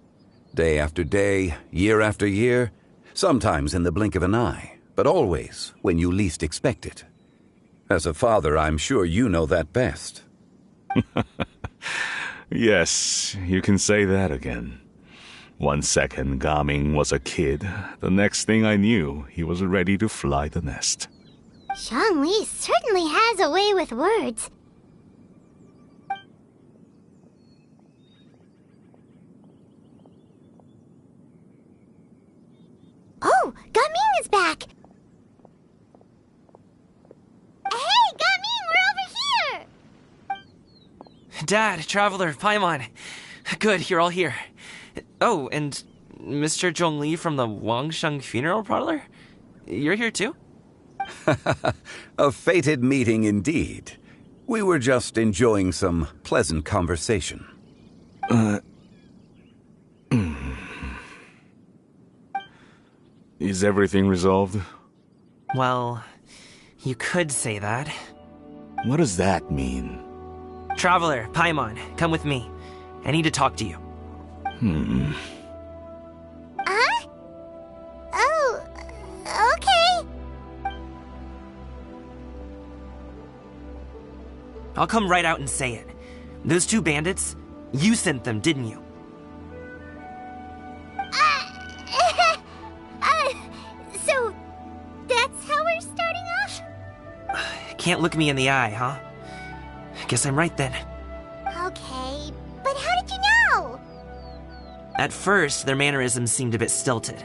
Day after day, year after year, sometimes in the blink of an eye, but always when you least expect it. As a father, I'm sure you know that best. Yes, you can say that again. 1 second, Gaming was a kid. The next thing I knew, he was ready to fly the nest. Zhongli certainly has a way with words. Oh, Gaming is back! Hey, Gaming, we're over here! Dad, Traveler, Paimon. Good, you're all here. Oh, and Mr. Zhongli from the Wangsheng Funeral Parlor? You're here too? A fated meeting indeed. We were just enjoying some pleasant conversation. Is everything resolved? Well, you could say that. What does that mean? Traveler, Paimon, come with me. I need to talk to you. Huh? Oh, okay. I'll come right out and say it. Those two bandits, You sent them, didn't you? So that's how we're starting off? Can't look me in the eye, huh? Guess I'm right then. Okay, but how did you know? At first, their mannerisms seemed a bit stilted.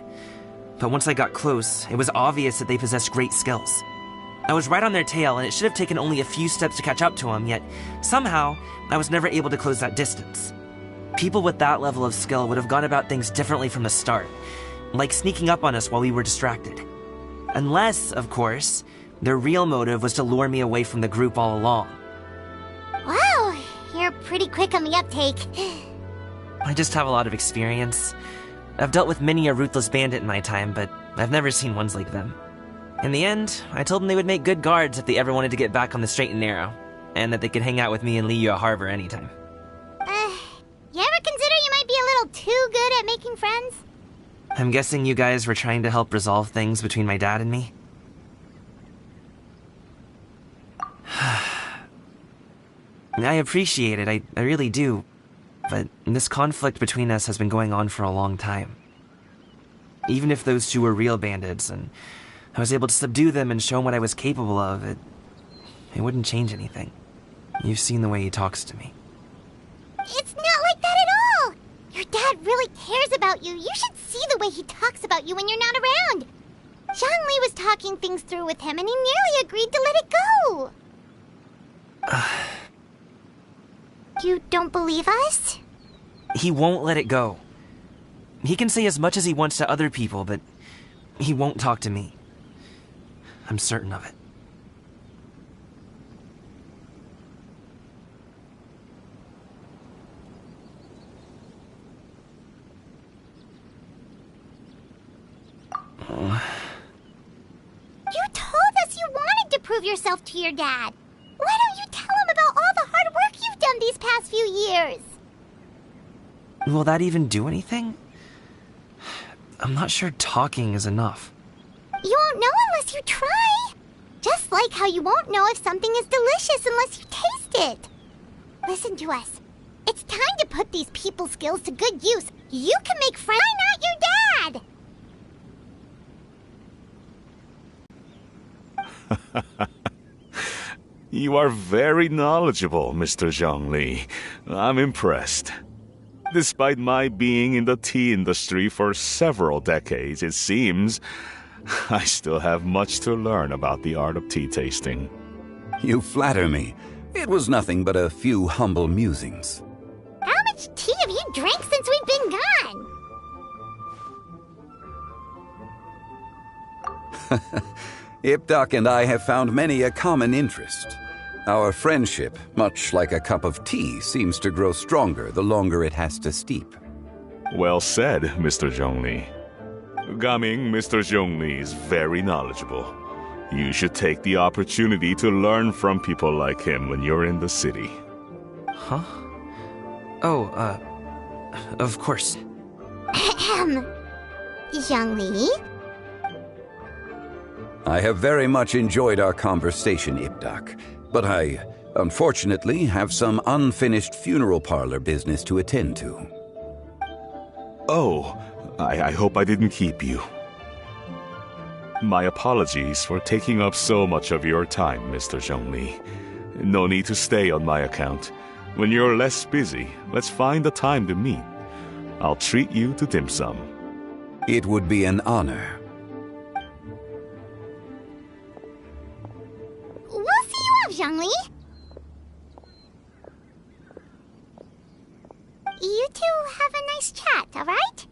But once I got close, it was obvious that they possessed great skills. I was right on their tail, and it should have taken only a few steps to catch up to them, yet somehow, I was never able to close that distance. People with that level of skill would have gone about things differently from the start, like sneaking up on us while we were distracted. Unless, of course, their real motive was to lure me away from the group all along. Wow, you're pretty quick on the uptake. I just have a lot of experience. I've dealt with many a ruthless bandit in my time, but I've never seen ones like them. In the end, I told them they would make good guards if they ever wanted to get back on the straight and narrow, and that they could hang out with me in Liyue Harbor anytime. You ever consider you might be a little too good at making friends? I'm guessing you guys were trying to help resolve things between my dad and me? I appreciate it, I really do. But this conflict between us has been going on for a long time. Even if those two were real bandits, and I was able to subdue them and show him what I was capable of, it wouldn't change anything. You've seen the way he talks to me. It's not like that at all! Your dad really cares about you. You should see the way he talks about you when you're not around. Zhongli was talking things through with him, and he nearly agreed to let it go. You don't believe us? He won't let it go. He can say as much as he wants to other people, but he won't talk to me. I'm certain of it. You told us you wanted to prove yourself to your dad. Why don't you tell him about all the hard work you've done these past few years? Will that even do anything? I'm not sure talking is enough. You won't know unless you try. Just like how you won't know if something is delicious unless you taste it. Listen to us. It's time to put these people skills to good use. You can make friends. Why not your dad? You are very knowledgeable, Mr. Zhongli. I'm impressed. Despite my being in the tea industry for several decades, it seems I still have much to learn about the art of tea tasting. You flatter me. It was nothing but a few humble musings. How much tea have you drank since we've been gone? Ipdak and I have found many a common interest. Our friendship, much like a cup of tea, seems to grow stronger the longer it has to steep. Well said, Mr. Zhongli. Gaming, Mr. Zhongli is very knowledgeable. You should take the opportunity to learn from people like him when you're in the city. Huh? Oh, of course. Zhongli? I have very much enjoyed our conversation, Ipdak, but I, unfortunately, have some unfinished funeral parlor business to attend to. Oh, I hope I didn't keep you. My apologies for taking up so much of your time, Mr. Zhongli. No need to stay on my account. When you're less busy, let's find a time to meet. I'll treat you to dim sum. It would be an honor. We'll see you off, Zhongli. You two have a nice chat, all right?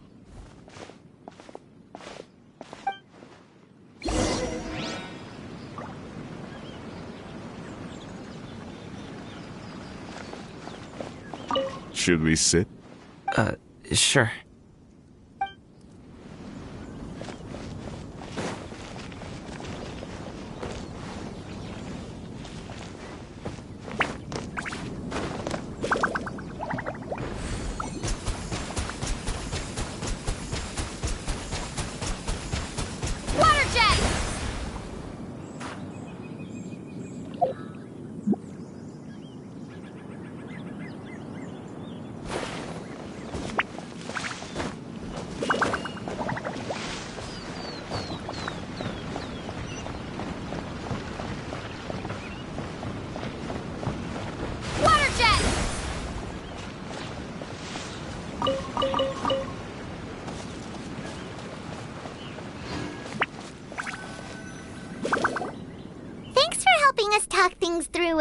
Should we sit? Sure. Water jet!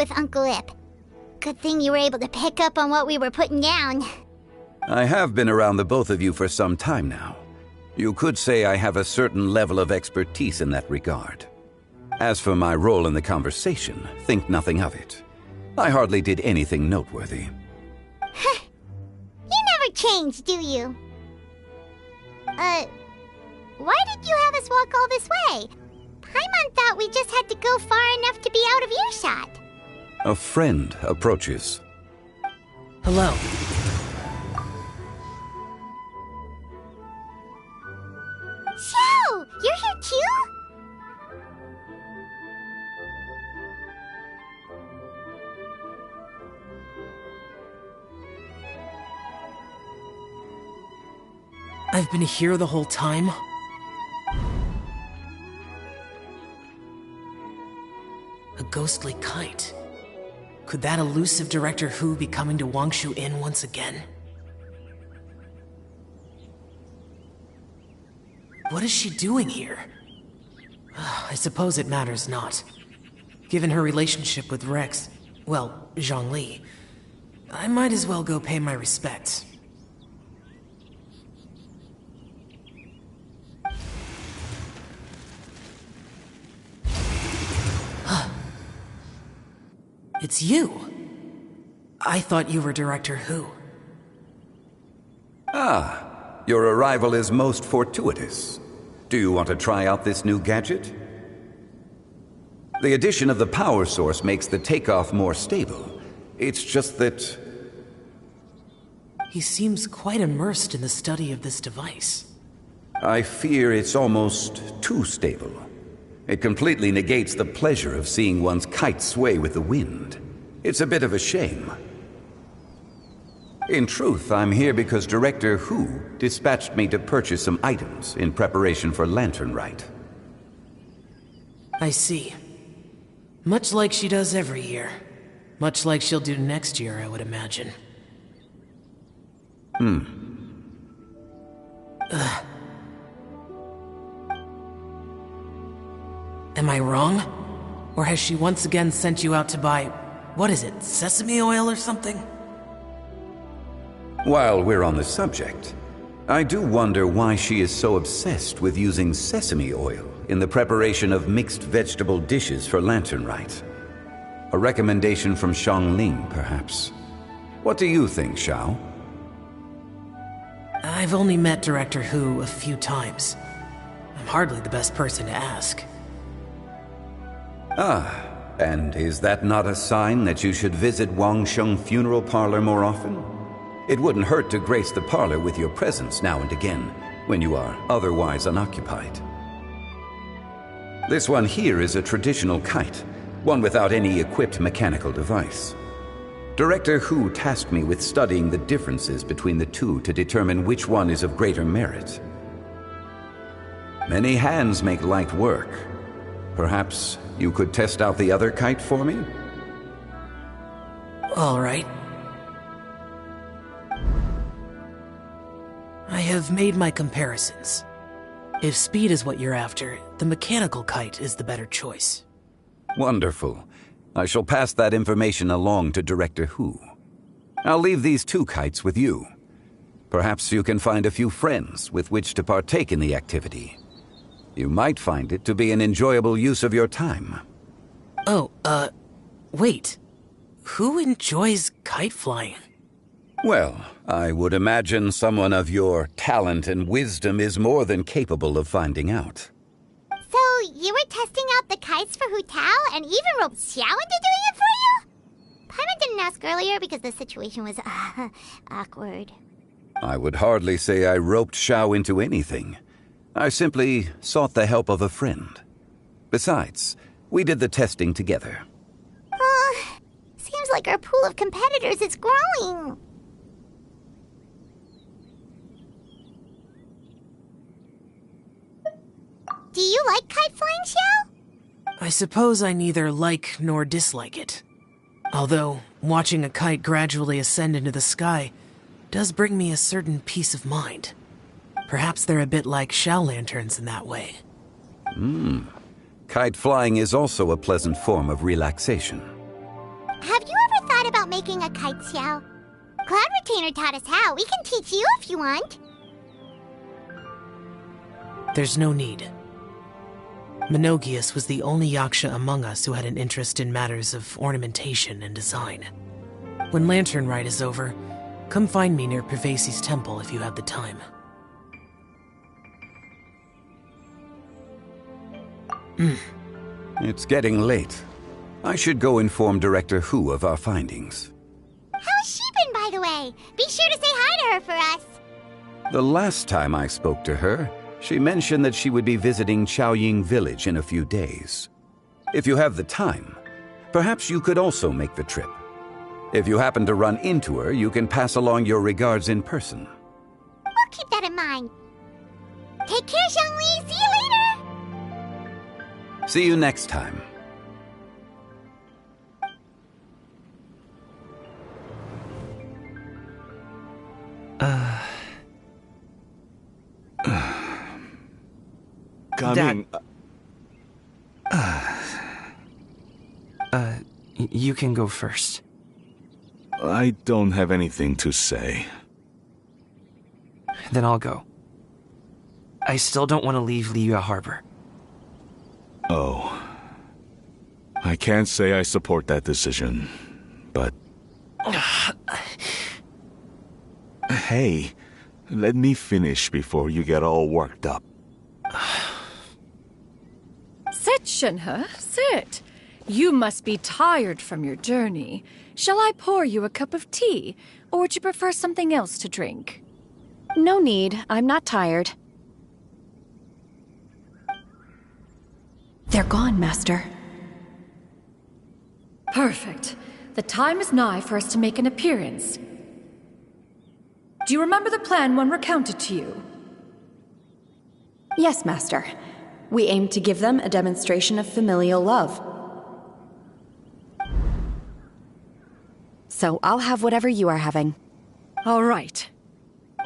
with Uncle Ip. Good thing you were able to pick up on what we were putting down. I have been around the both of you for some time now. You could say I have a certain level of expertise in that regard. As for my role in the conversation, think nothing of it. I hardly did anything noteworthy. You never change, do you? Why did you have us walk all this way? Paimon thought we just had to go far enough to be out of earshot. A friend approaches. Hello. Xiao! You're here too? I've been here the whole time? A ghostly kite. Could that elusive Director Hu be coming to Wangshu Inn once again? What is she doing here? I suppose it matters not. Given her relationship with Rex, well, Zhongli, I might as well go pay my respects. It's you. I thought you were Director Hu. Ah, your arrival is most fortuitous. Do you want to try out this new gadget? The addition of the power source makes the takeoff more stable. It's just that... He seems quite immersed in the study of this device. I fear it's almost too stable. It completely negates the pleasure of seeing one's kite sway with the wind. It's a bit of a shame. In truth, I'm here because Director Hu dispatched me to purchase some items in preparation for Lantern Rite. I see. Much like she does every year. Much like she'll do next year, I would imagine. Am I wrong? Or has she once again sent you out to buy, what is it, sesame oil or something? While we're on the subject, I do wonder why she is so obsessed with using sesame oil in the preparation of mixed vegetable dishes for Lantern Rite. A recommendation from Xiangling, perhaps. What do you think, Xiao? I've only met Director Hu a few times. I'm hardly the best person to ask. Ah, and is that not a sign that you should visit Wangsheng Funeral Parlor more often? It wouldn't hurt to grace the parlor with your presence now and again, when you are otherwise unoccupied. This one here is a traditional kite, one without any equipped mechanical device. Director Hu tasked me with studying the differences between the two to determine which one is of greater merit. Many hands make light work. Perhaps you could test out the other kite for me? All right. I have made my comparisons. If speed is what you're after, the mechanical kite is the better choice. Wonderful. I shall pass that information along to Director Hu. I'll leave these two kites with you. Perhaps you can find a few friends with which to partake in the activity. You might find it to be an enjoyable use of your time. Oh, wait. Who enjoys kite flying? Well, I would imagine someone of your talent and wisdom is more than capable of finding out. So, you were testing out the kites for Hu Tao and even roped Xiao into doing it for you? Paimon didn't ask earlier because the situation was, awkward. I would hardly say I roped Xiao into anything. I simply sought the help of a friend. Besides, we did the testing together. Seems like our pool of competitors is growing. Do you like kite flying, Xiao? I suppose I neither like nor dislike it. Although, watching a kite gradually ascend into the sky does bring me a certain peace of mind. Perhaps they're a bit like Xiao lanterns in that way. Kite flying is also a pleasant form of relaxation. Have you ever thought about making a kite shell? Cloud Retainer taught us how. We can teach you if you want. There's no need. Menogias was the only Yaksha among us who had an interest in matters of ornamentation and design. When Lantern Rite is over, come find me near Pervasi's temple if you have the time. It's getting late. I should go inform Director Hu of our findings. How's she been, by the way? Be sure to say hi to her for us. The last time I spoke to her, she mentioned that she would be visiting Chaoying Village in a few days. If you have the time, perhaps you could also make the trip. If you happen to run into her, you can pass along your regards in person. We'll keep that in mind. Take care, Zhongli. See you later. See you next time. Gaming. You can go first. I don't have anything to say. Then I'll go. I still don't want to leave Liyue Harbor. Oh. I can't say I support that decision, but... Hey, let me finish before you get all worked up. Sit, Shenhe, sit. You must be tired from your journey. Shall I pour you a cup of tea, or would you prefer something else to drink? No need. I'm not tired. They're gone, Master. Perfect. The time is nigh for us to make an appearance. Do you remember the plan when recounted to you? Yes, Master. We aim to give them a demonstration of familial love. So I'll have whatever you are having. All right.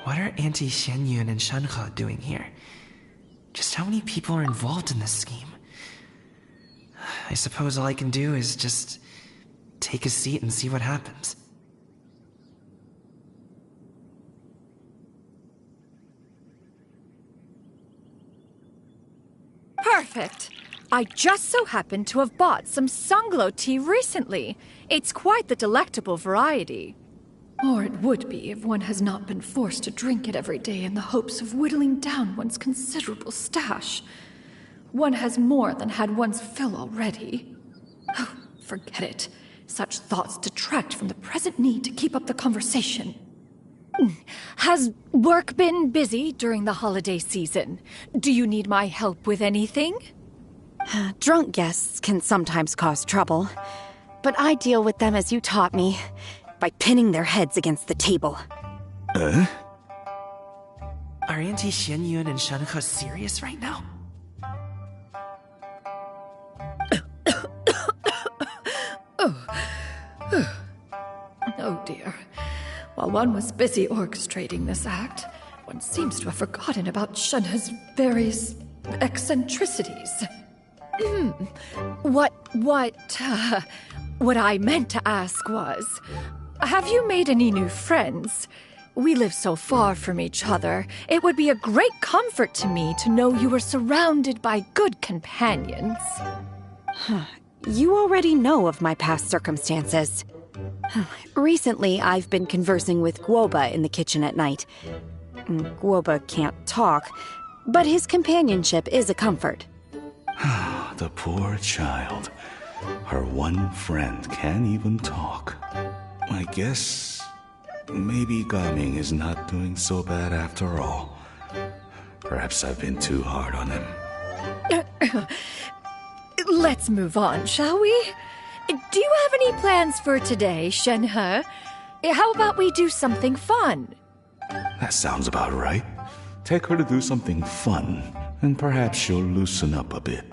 What are Auntie Xianyun and Shenhe doing here? Just how many people are involved in this scheme? I suppose all I can do is just take a seat and see what happens. Perfect. I just so happen to have bought some Sunglow tea recently. It's quite the delectable variety. Or it would be if one has not been forced to drink it every day in the hopes of whittling down one's considerable stash. One has more than had one's fill already. Oh, forget it. Such thoughts detract from the present need to keep up the conversation. Has work been busy during the holiday season? Do you need my help with anything? Drunk guests can sometimes cause trouble, but I deal with them as you taught me, by pinning their heads against the table. Are Auntie Xianyun and Shenhe serious right now? Oh dear. While one was busy orchestrating this act, one seems to have forgotten about Shenhe's various eccentricities. What I meant to ask was, have you made any new friends? We live so far from each other. It would be a great comfort to me to know you were surrounded by good companions. You already know of my past circumstances. Recently, I've been conversing with Guoba in the kitchen at night. Guoba can't talk, but his companionship is a comfort. The poor child. Her one friend can't even talk. I guess maybe Gaming is not doing so bad after all. Perhaps I've been too hard on him. Let's move on, shall we? Do you have any plans for today, Shenhe? How about we do something fun? That sounds about right. Take her to do something fun, and perhaps she'll loosen up a bit.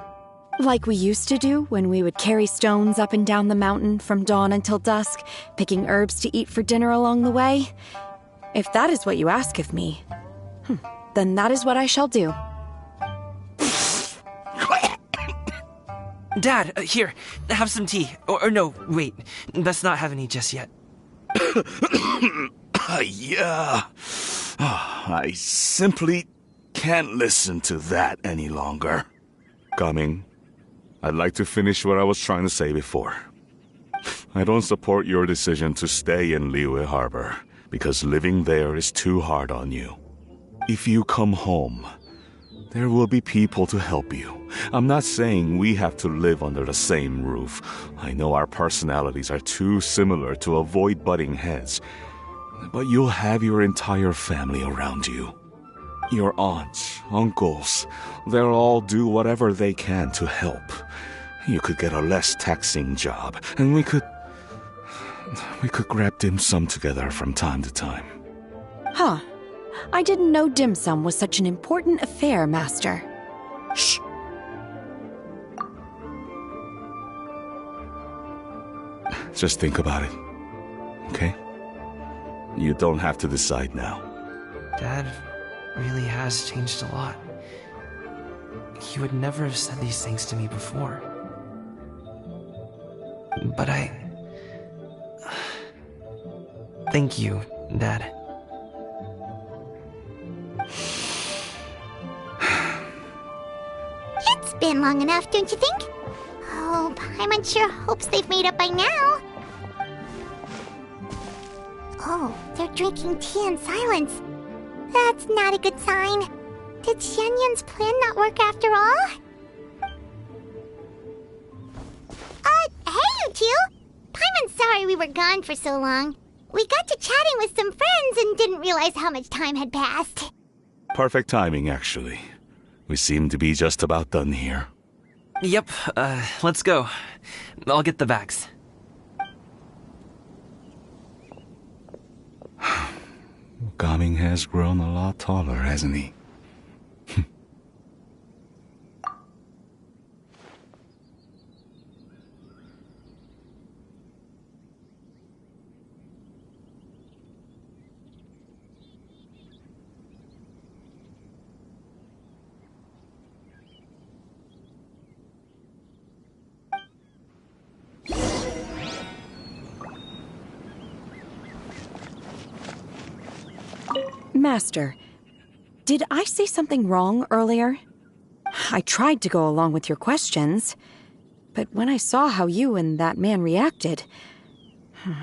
Like we used to do when we would carry stones up and down the mountain from dawn until dusk, picking herbs to eat for dinner along the way? If that is what you ask of me, then that is what I shall do. Dad, here, have some tea. Or no, wait, let's not have any just yet. Yeah. I simply can't listen to that any longer. Coming, I'd like to finish what I was trying to say before. I don't support your decision to stay in Liyue Harbor, because living there is too hard on you. If you come home, there will be people to help you. I'm not saying we have to live under the same roof. I know our personalities are too similar to avoid butting heads. But you'll have your entire family around you. Your aunts, uncles, they'll all do whatever they can to help. You could get a less taxing job, and we could grab dim sum together from time to time. Huh. I didn't know dim sum was such an important affair, Master. Shh. Just think about it, okay? You don't have to decide now. Dad really has changed a lot. He would never have said these things to me before. But thank you, Dad. It's been long enough, don't you think? Oh, Paimon sure hopes they've made up by now. Oh, they're drinking tea in silence. That's not a good sign. Did Xianyun's plan not work after all? Hey, you two! Paimon's sorry we were gone for so long. We got to chatting with some friends and didn't realize how much time had passed. Perfect timing, actually. We seem to be just about done here. Yep, let's go. I'll get the bags. Gaming has grown a lot taller, hasn't he? Master, did I say something wrong earlier? I tried to go along with your questions, but when I saw how you and that man reacted,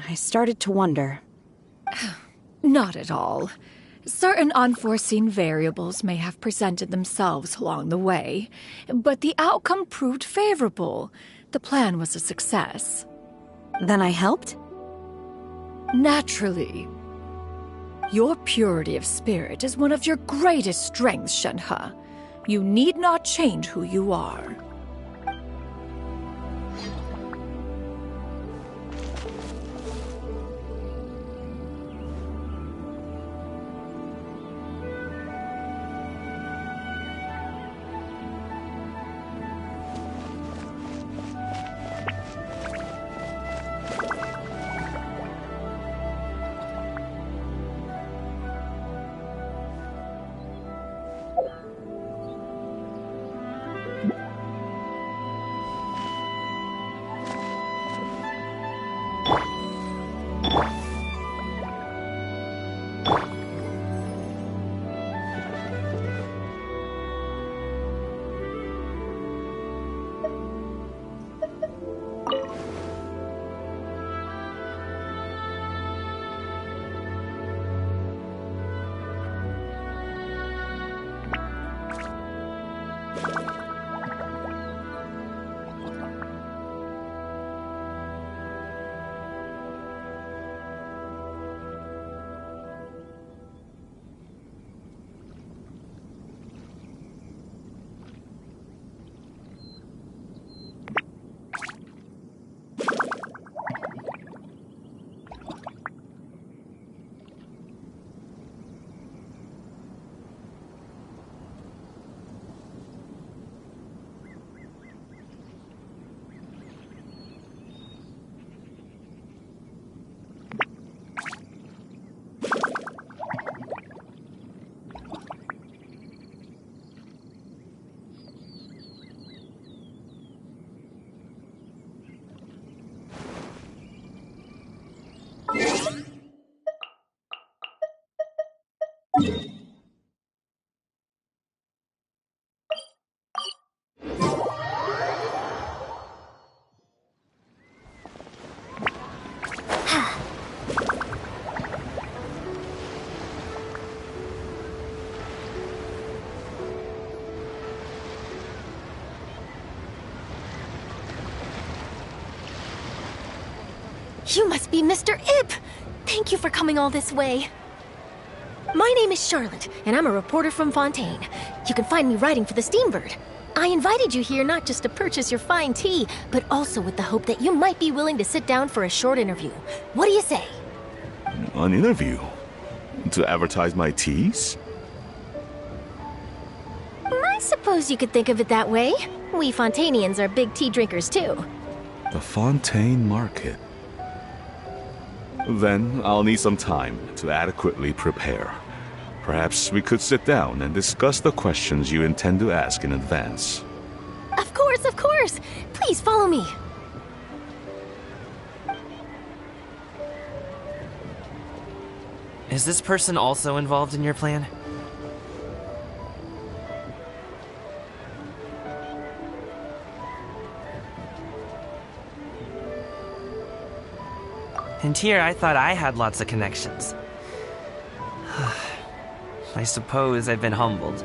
I started to wonder. Not at all. Certain unforeseen variables may have presented themselves along the way, but the outcome proved favorable. The plan was a success. Then I helped? Naturally. Your purity of spirit is one of your greatest strengths, Shenhe. You need not change who you are. You must be Mr. Ip! Thank you for coming all this way. My name is Charlotte, and I'm a reporter from Fontaine. You can find me writing for the Steambird. I invited you here not just to purchase your fine tea, but also with the hope that you might be willing to sit down for a short interview. What do you say? An interview? To advertise my teas? I suppose you could think of it that way. We Fontainians are big tea drinkers, too. The Fontaine Market. Then I'll need some time to adequately prepare. Perhaps we could sit down and discuss the questions you intend to ask in advance. Of course, of course! Please follow me. Is this person also involved in your plan? And here I thought I had lots of connections. I suppose I've been humbled.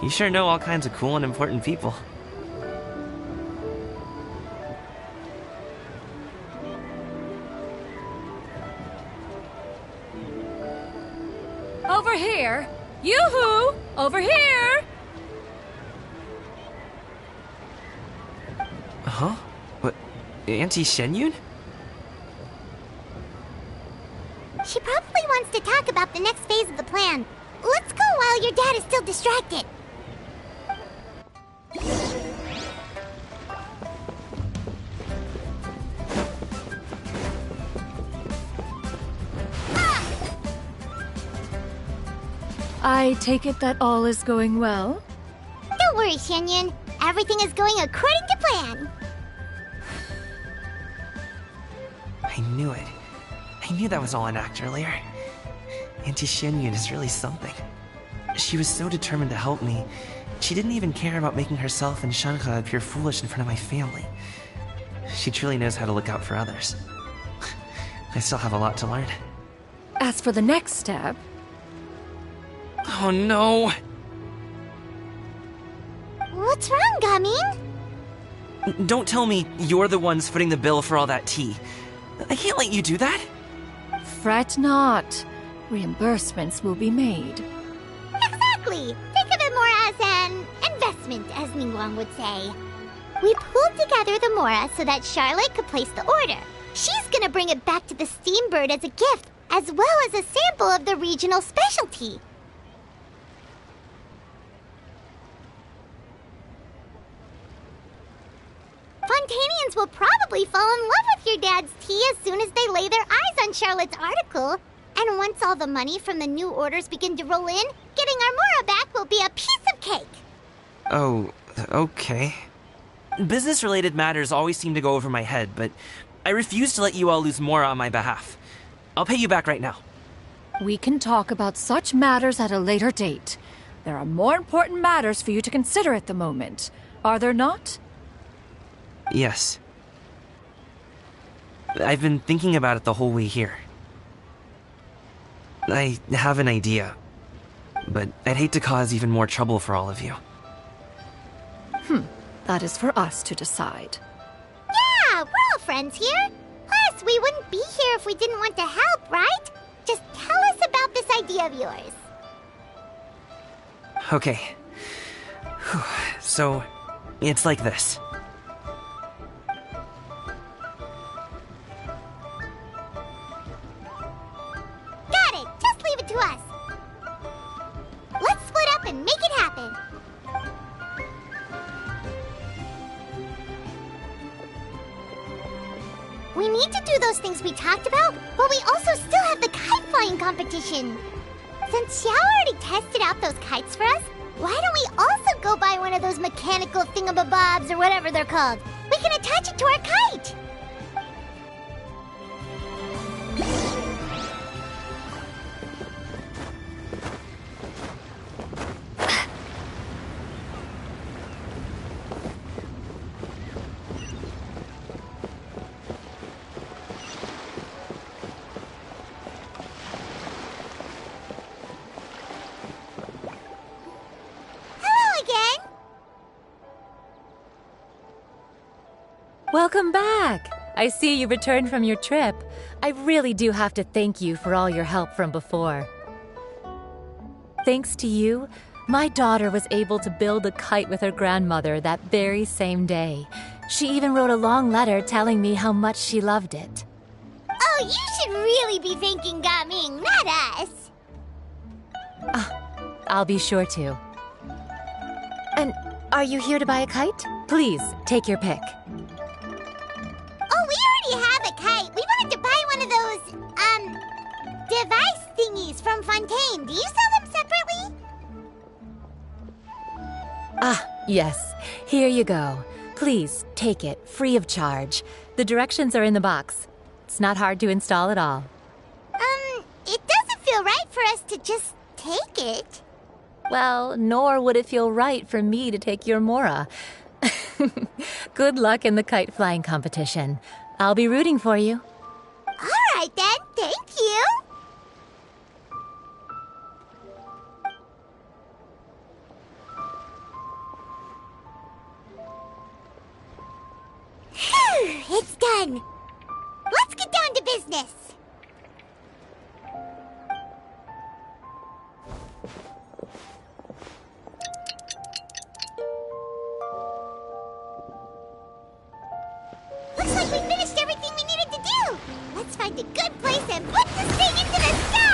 You sure know all kinds of cool and important people. Over here! Yoo-hoo! Over here! Huh? What? Auntie Shenyun? She probably wants to talk about the next phase of the plan. Let's go while your dad is still distracted. I take it that all is going well? Don't worry, Shenyun. Everything is going according to plan. I knew it. I knew that was all an act earlier. Auntie Shenyun is really something. She was so determined to help me. She didn't even care about making herself and Shanhe appear foolish in front of my family. She truly knows how to look out for others. I still have a lot to learn. As for the next step... Oh no! What's wrong, Gaming? Don't tell me you're the ones footing the bill for all that tea. I can't let you do that. Fret not. Reimbursements will be made. Exactly! Think of it more as an investment, as Ningguang would say. We pooled together the Mora so that Charlotte could place the order. She's gonna bring it back to the Steambird as a gift, as well as a sample of the regional specialty. Fontainians will probably fall in love with your dad's tea as soon as they lay their eyes on Charlotte's article. And once all the money from the new orders begin to roll in, getting our Mora back will be a piece of cake. Oh, okay. Business-related matters always seem to go over my head, but I refuse to let you all lose Mora on my behalf. I'll pay you back right now. We can talk about such matters at a later date. There are more important matters for you to consider at the moment, are there not? Yes. I've been thinking about it the whole way here. I have an idea, but I'd hate to cause even more trouble for all of you. That is for us to decide. Yeah, we're all friends here. Plus, we wouldn't be here if we didn't want to help, right? Just tell us about this idea of yours. Okay. So, it's like this. Got it! Just leave it to us. Let's split up and make it happen. We need to do those things we talked about, but we also still have the kite flying competition. Since Xiao already tested out those kites for us, why don't we also go buy one of those mechanical thingamabobs or whatever they're called? We can attach it to our kite. Welcome back! I see you returned from your trip. I really do have to thank you for all your help from before. Thanks to you, my daughter was able to build a kite with her grandmother that very same day. She even wrote a long letter telling me how much she loved it. Oh, you should really be thanking Gaming, not us. I'll be sure to. And are you here to buy a kite? Please, take your pick. Oh, we already have a kite. We wanted to buy one of those, device thingies from Fontaine. Do you sell them separately? Yes. Here you go. Please, take it, free of charge. The directions are in the box. It's not hard to install at all. It doesn't feel right for us to just take it. Well, nor would it feel right for me to take your Mora. Good luck in the kite flying competition. I'll be rooting for you. All right, then. Thank you. Phew, it's done. Let's get down to business. Looks like we finished everything we needed to do. Let's find a good place and put this thing into the sky.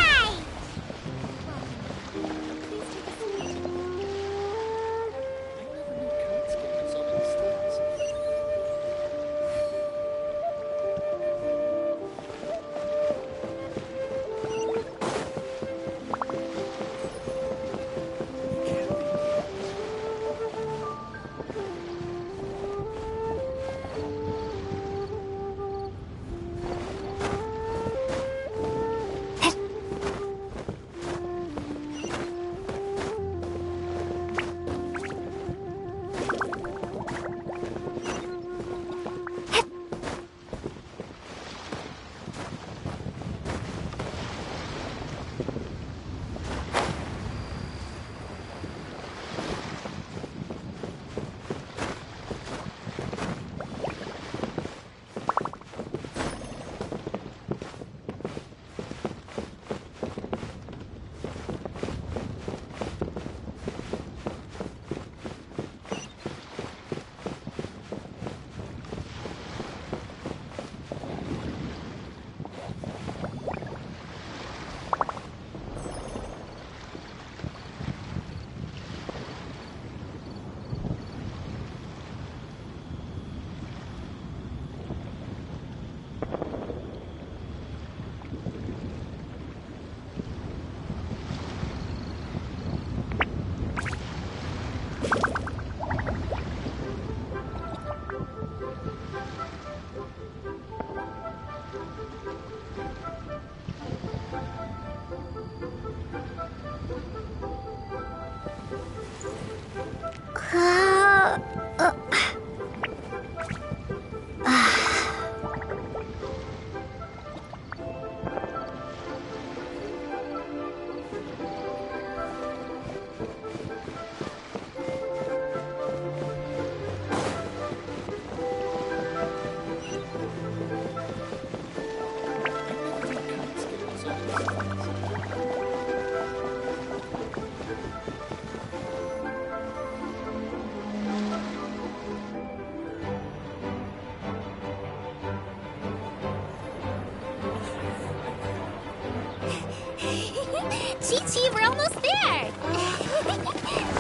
Chi-Chi, we're almost there.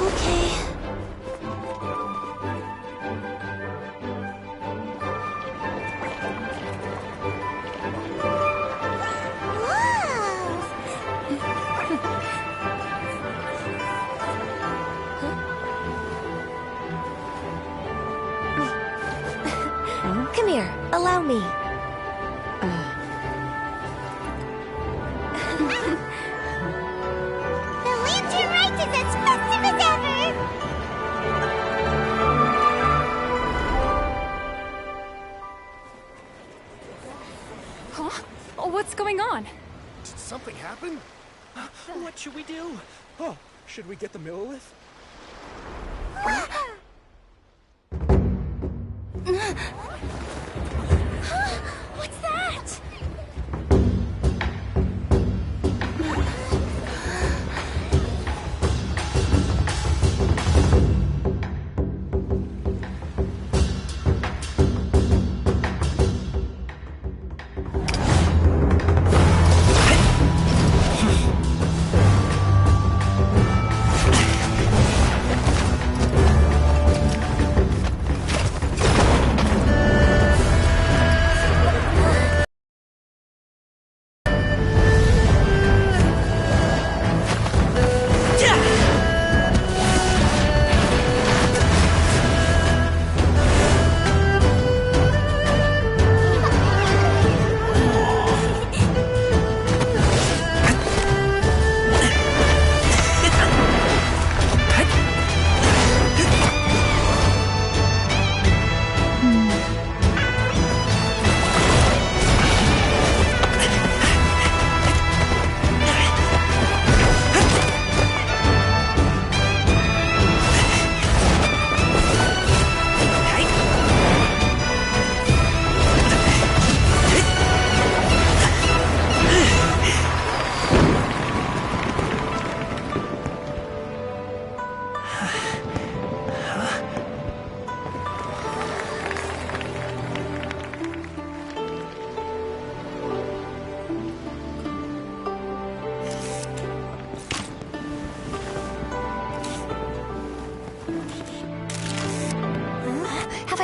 Okay. Come here, allow me. The Lantern Rite is as festive as ever! Huh? Oh, what's going on? Did something happen? What should we do? Oh, should we get the Millilith?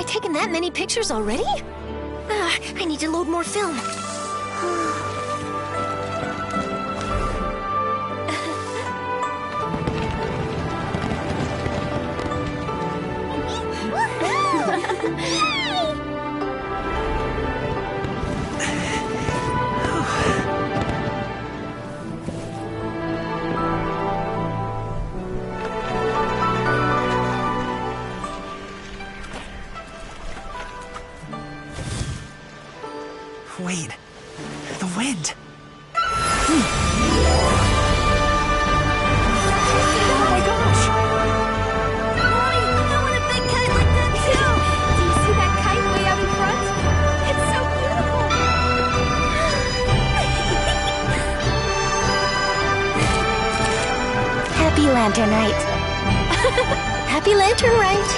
I taken that many pictures already? I need to load more film. Wait, the wind. Oh my gosh! Mommy, I want a big kite like that too! Do you see that kite way out in front? It's so beautiful! Happy Lantern Rite. Happy Lantern Rite.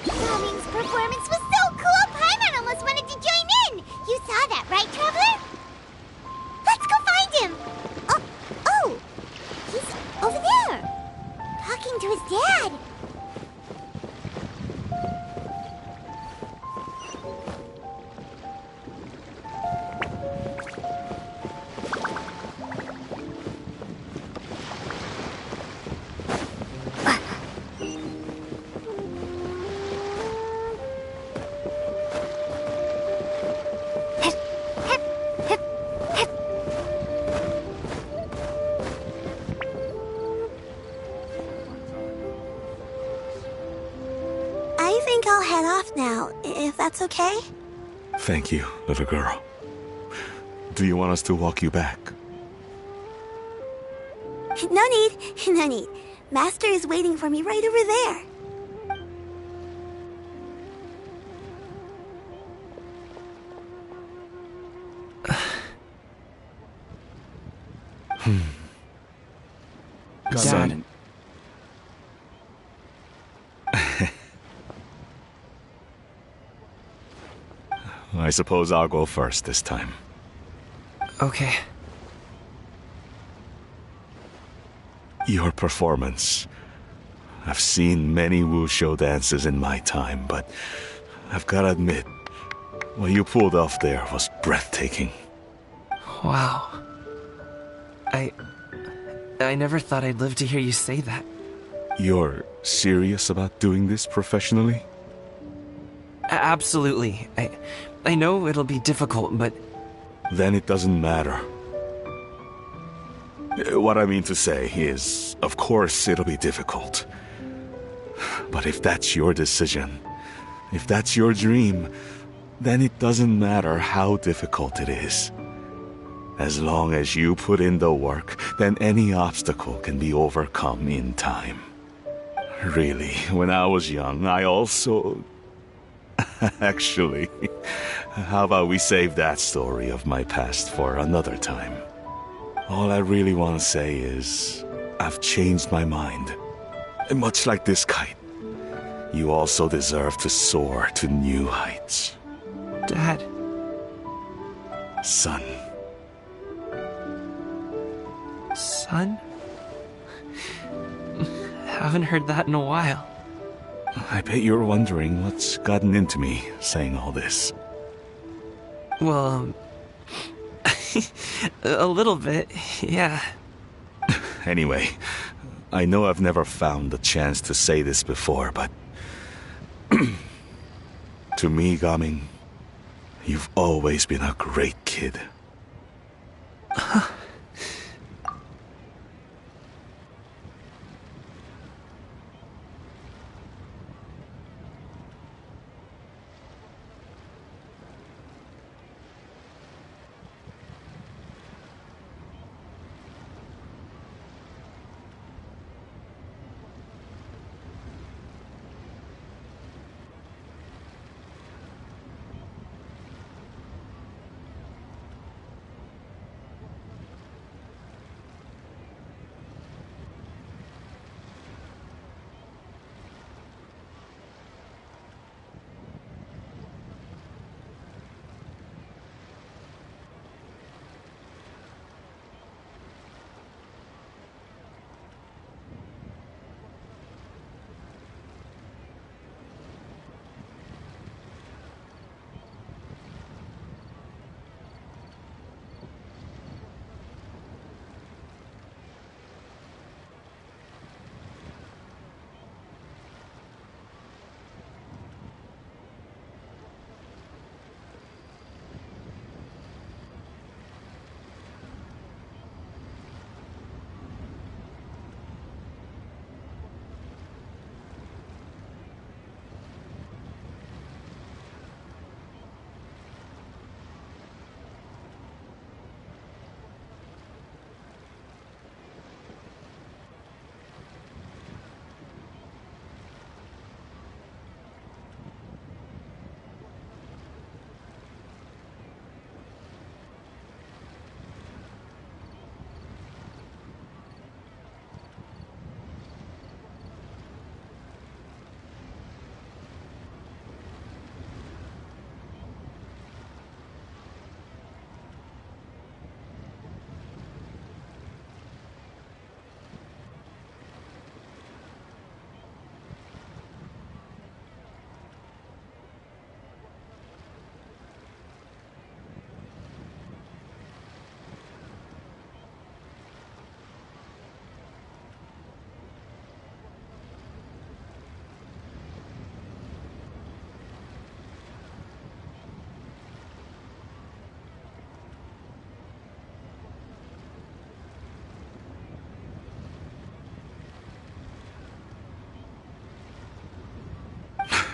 Gumming's performance was so cool, Paimon almost wanted to join in! You saw that, right, Traveler? Let's go find him! Oh! He's over there! Talking to his dad! I think I'll head off now, if that's okay. Thank you, little girl. Do you want us to walk you back? No need, no need. Master is waiting for me right over there. Dad. I suppose I'll go first this time. Okay. Your performance. I've seen many wushou dances in my time, but I've gotta admit, what you pulled off there was breathtaking. Wow. I never thought I'd live to hear you say that. You're serious about doing this professionally? Absolutely. I know it'll be difficult, but... Then it doesn't matter. What I mean to say is, of course it'll be difficult. But if that's your decision, if that's your dream, then it doesn't matter how difficult it is. As long as you put in the work, then any obstacle can be overcome in time. Really, when I was young, I also... Actually, how about we save that story of my past for another time? All I really want to say is, I've changed my mind. And much like this kite, you also deserve to soar to new heights. Dad. Son. Son? Haven't heard that in a while. I bet you're wondering what's gotten into me saying all this. Well, a little bit, yeah. Anyway, I know I've never found the chance to say this before, but... to me, Gaming, you've always been a great kid.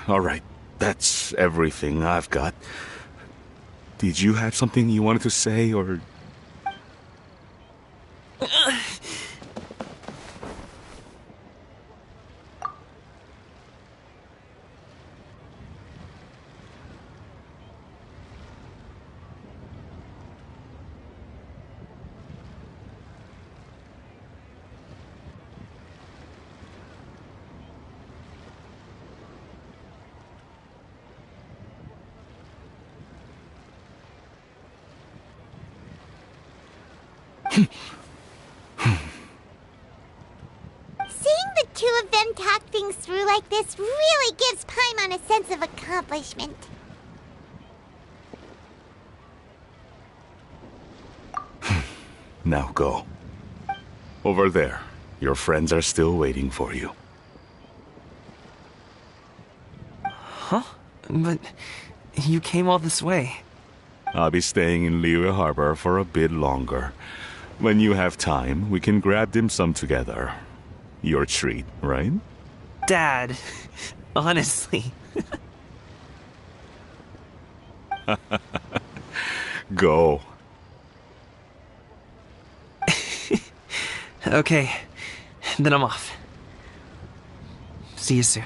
All right, that's everything I've got. Did you have something you wanted to say, or... Seeing the two of them talk things through like this really gives Paimon a sense of accomplishment. Now go. Over there. Your friends are still waiting for you. Huh? But you came all this way. I'll be staying in Liyue Harbor for a bit longer. When you have time, we can grab dim sum together. Your treat, right? Dad, honestly. Go. Okay, then I'm off. See you soon.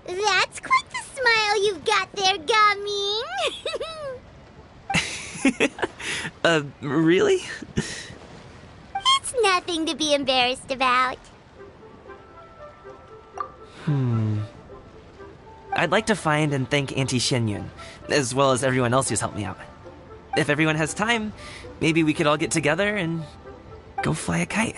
That's quite the smile you've got there, Gaming. Really? It's nothing to be embarrassed about. I'd like to find and thank Auntie Xianyun, as well as everyone else who's helped me out. If everyone has time, maybe we could all get together and go fly a kite.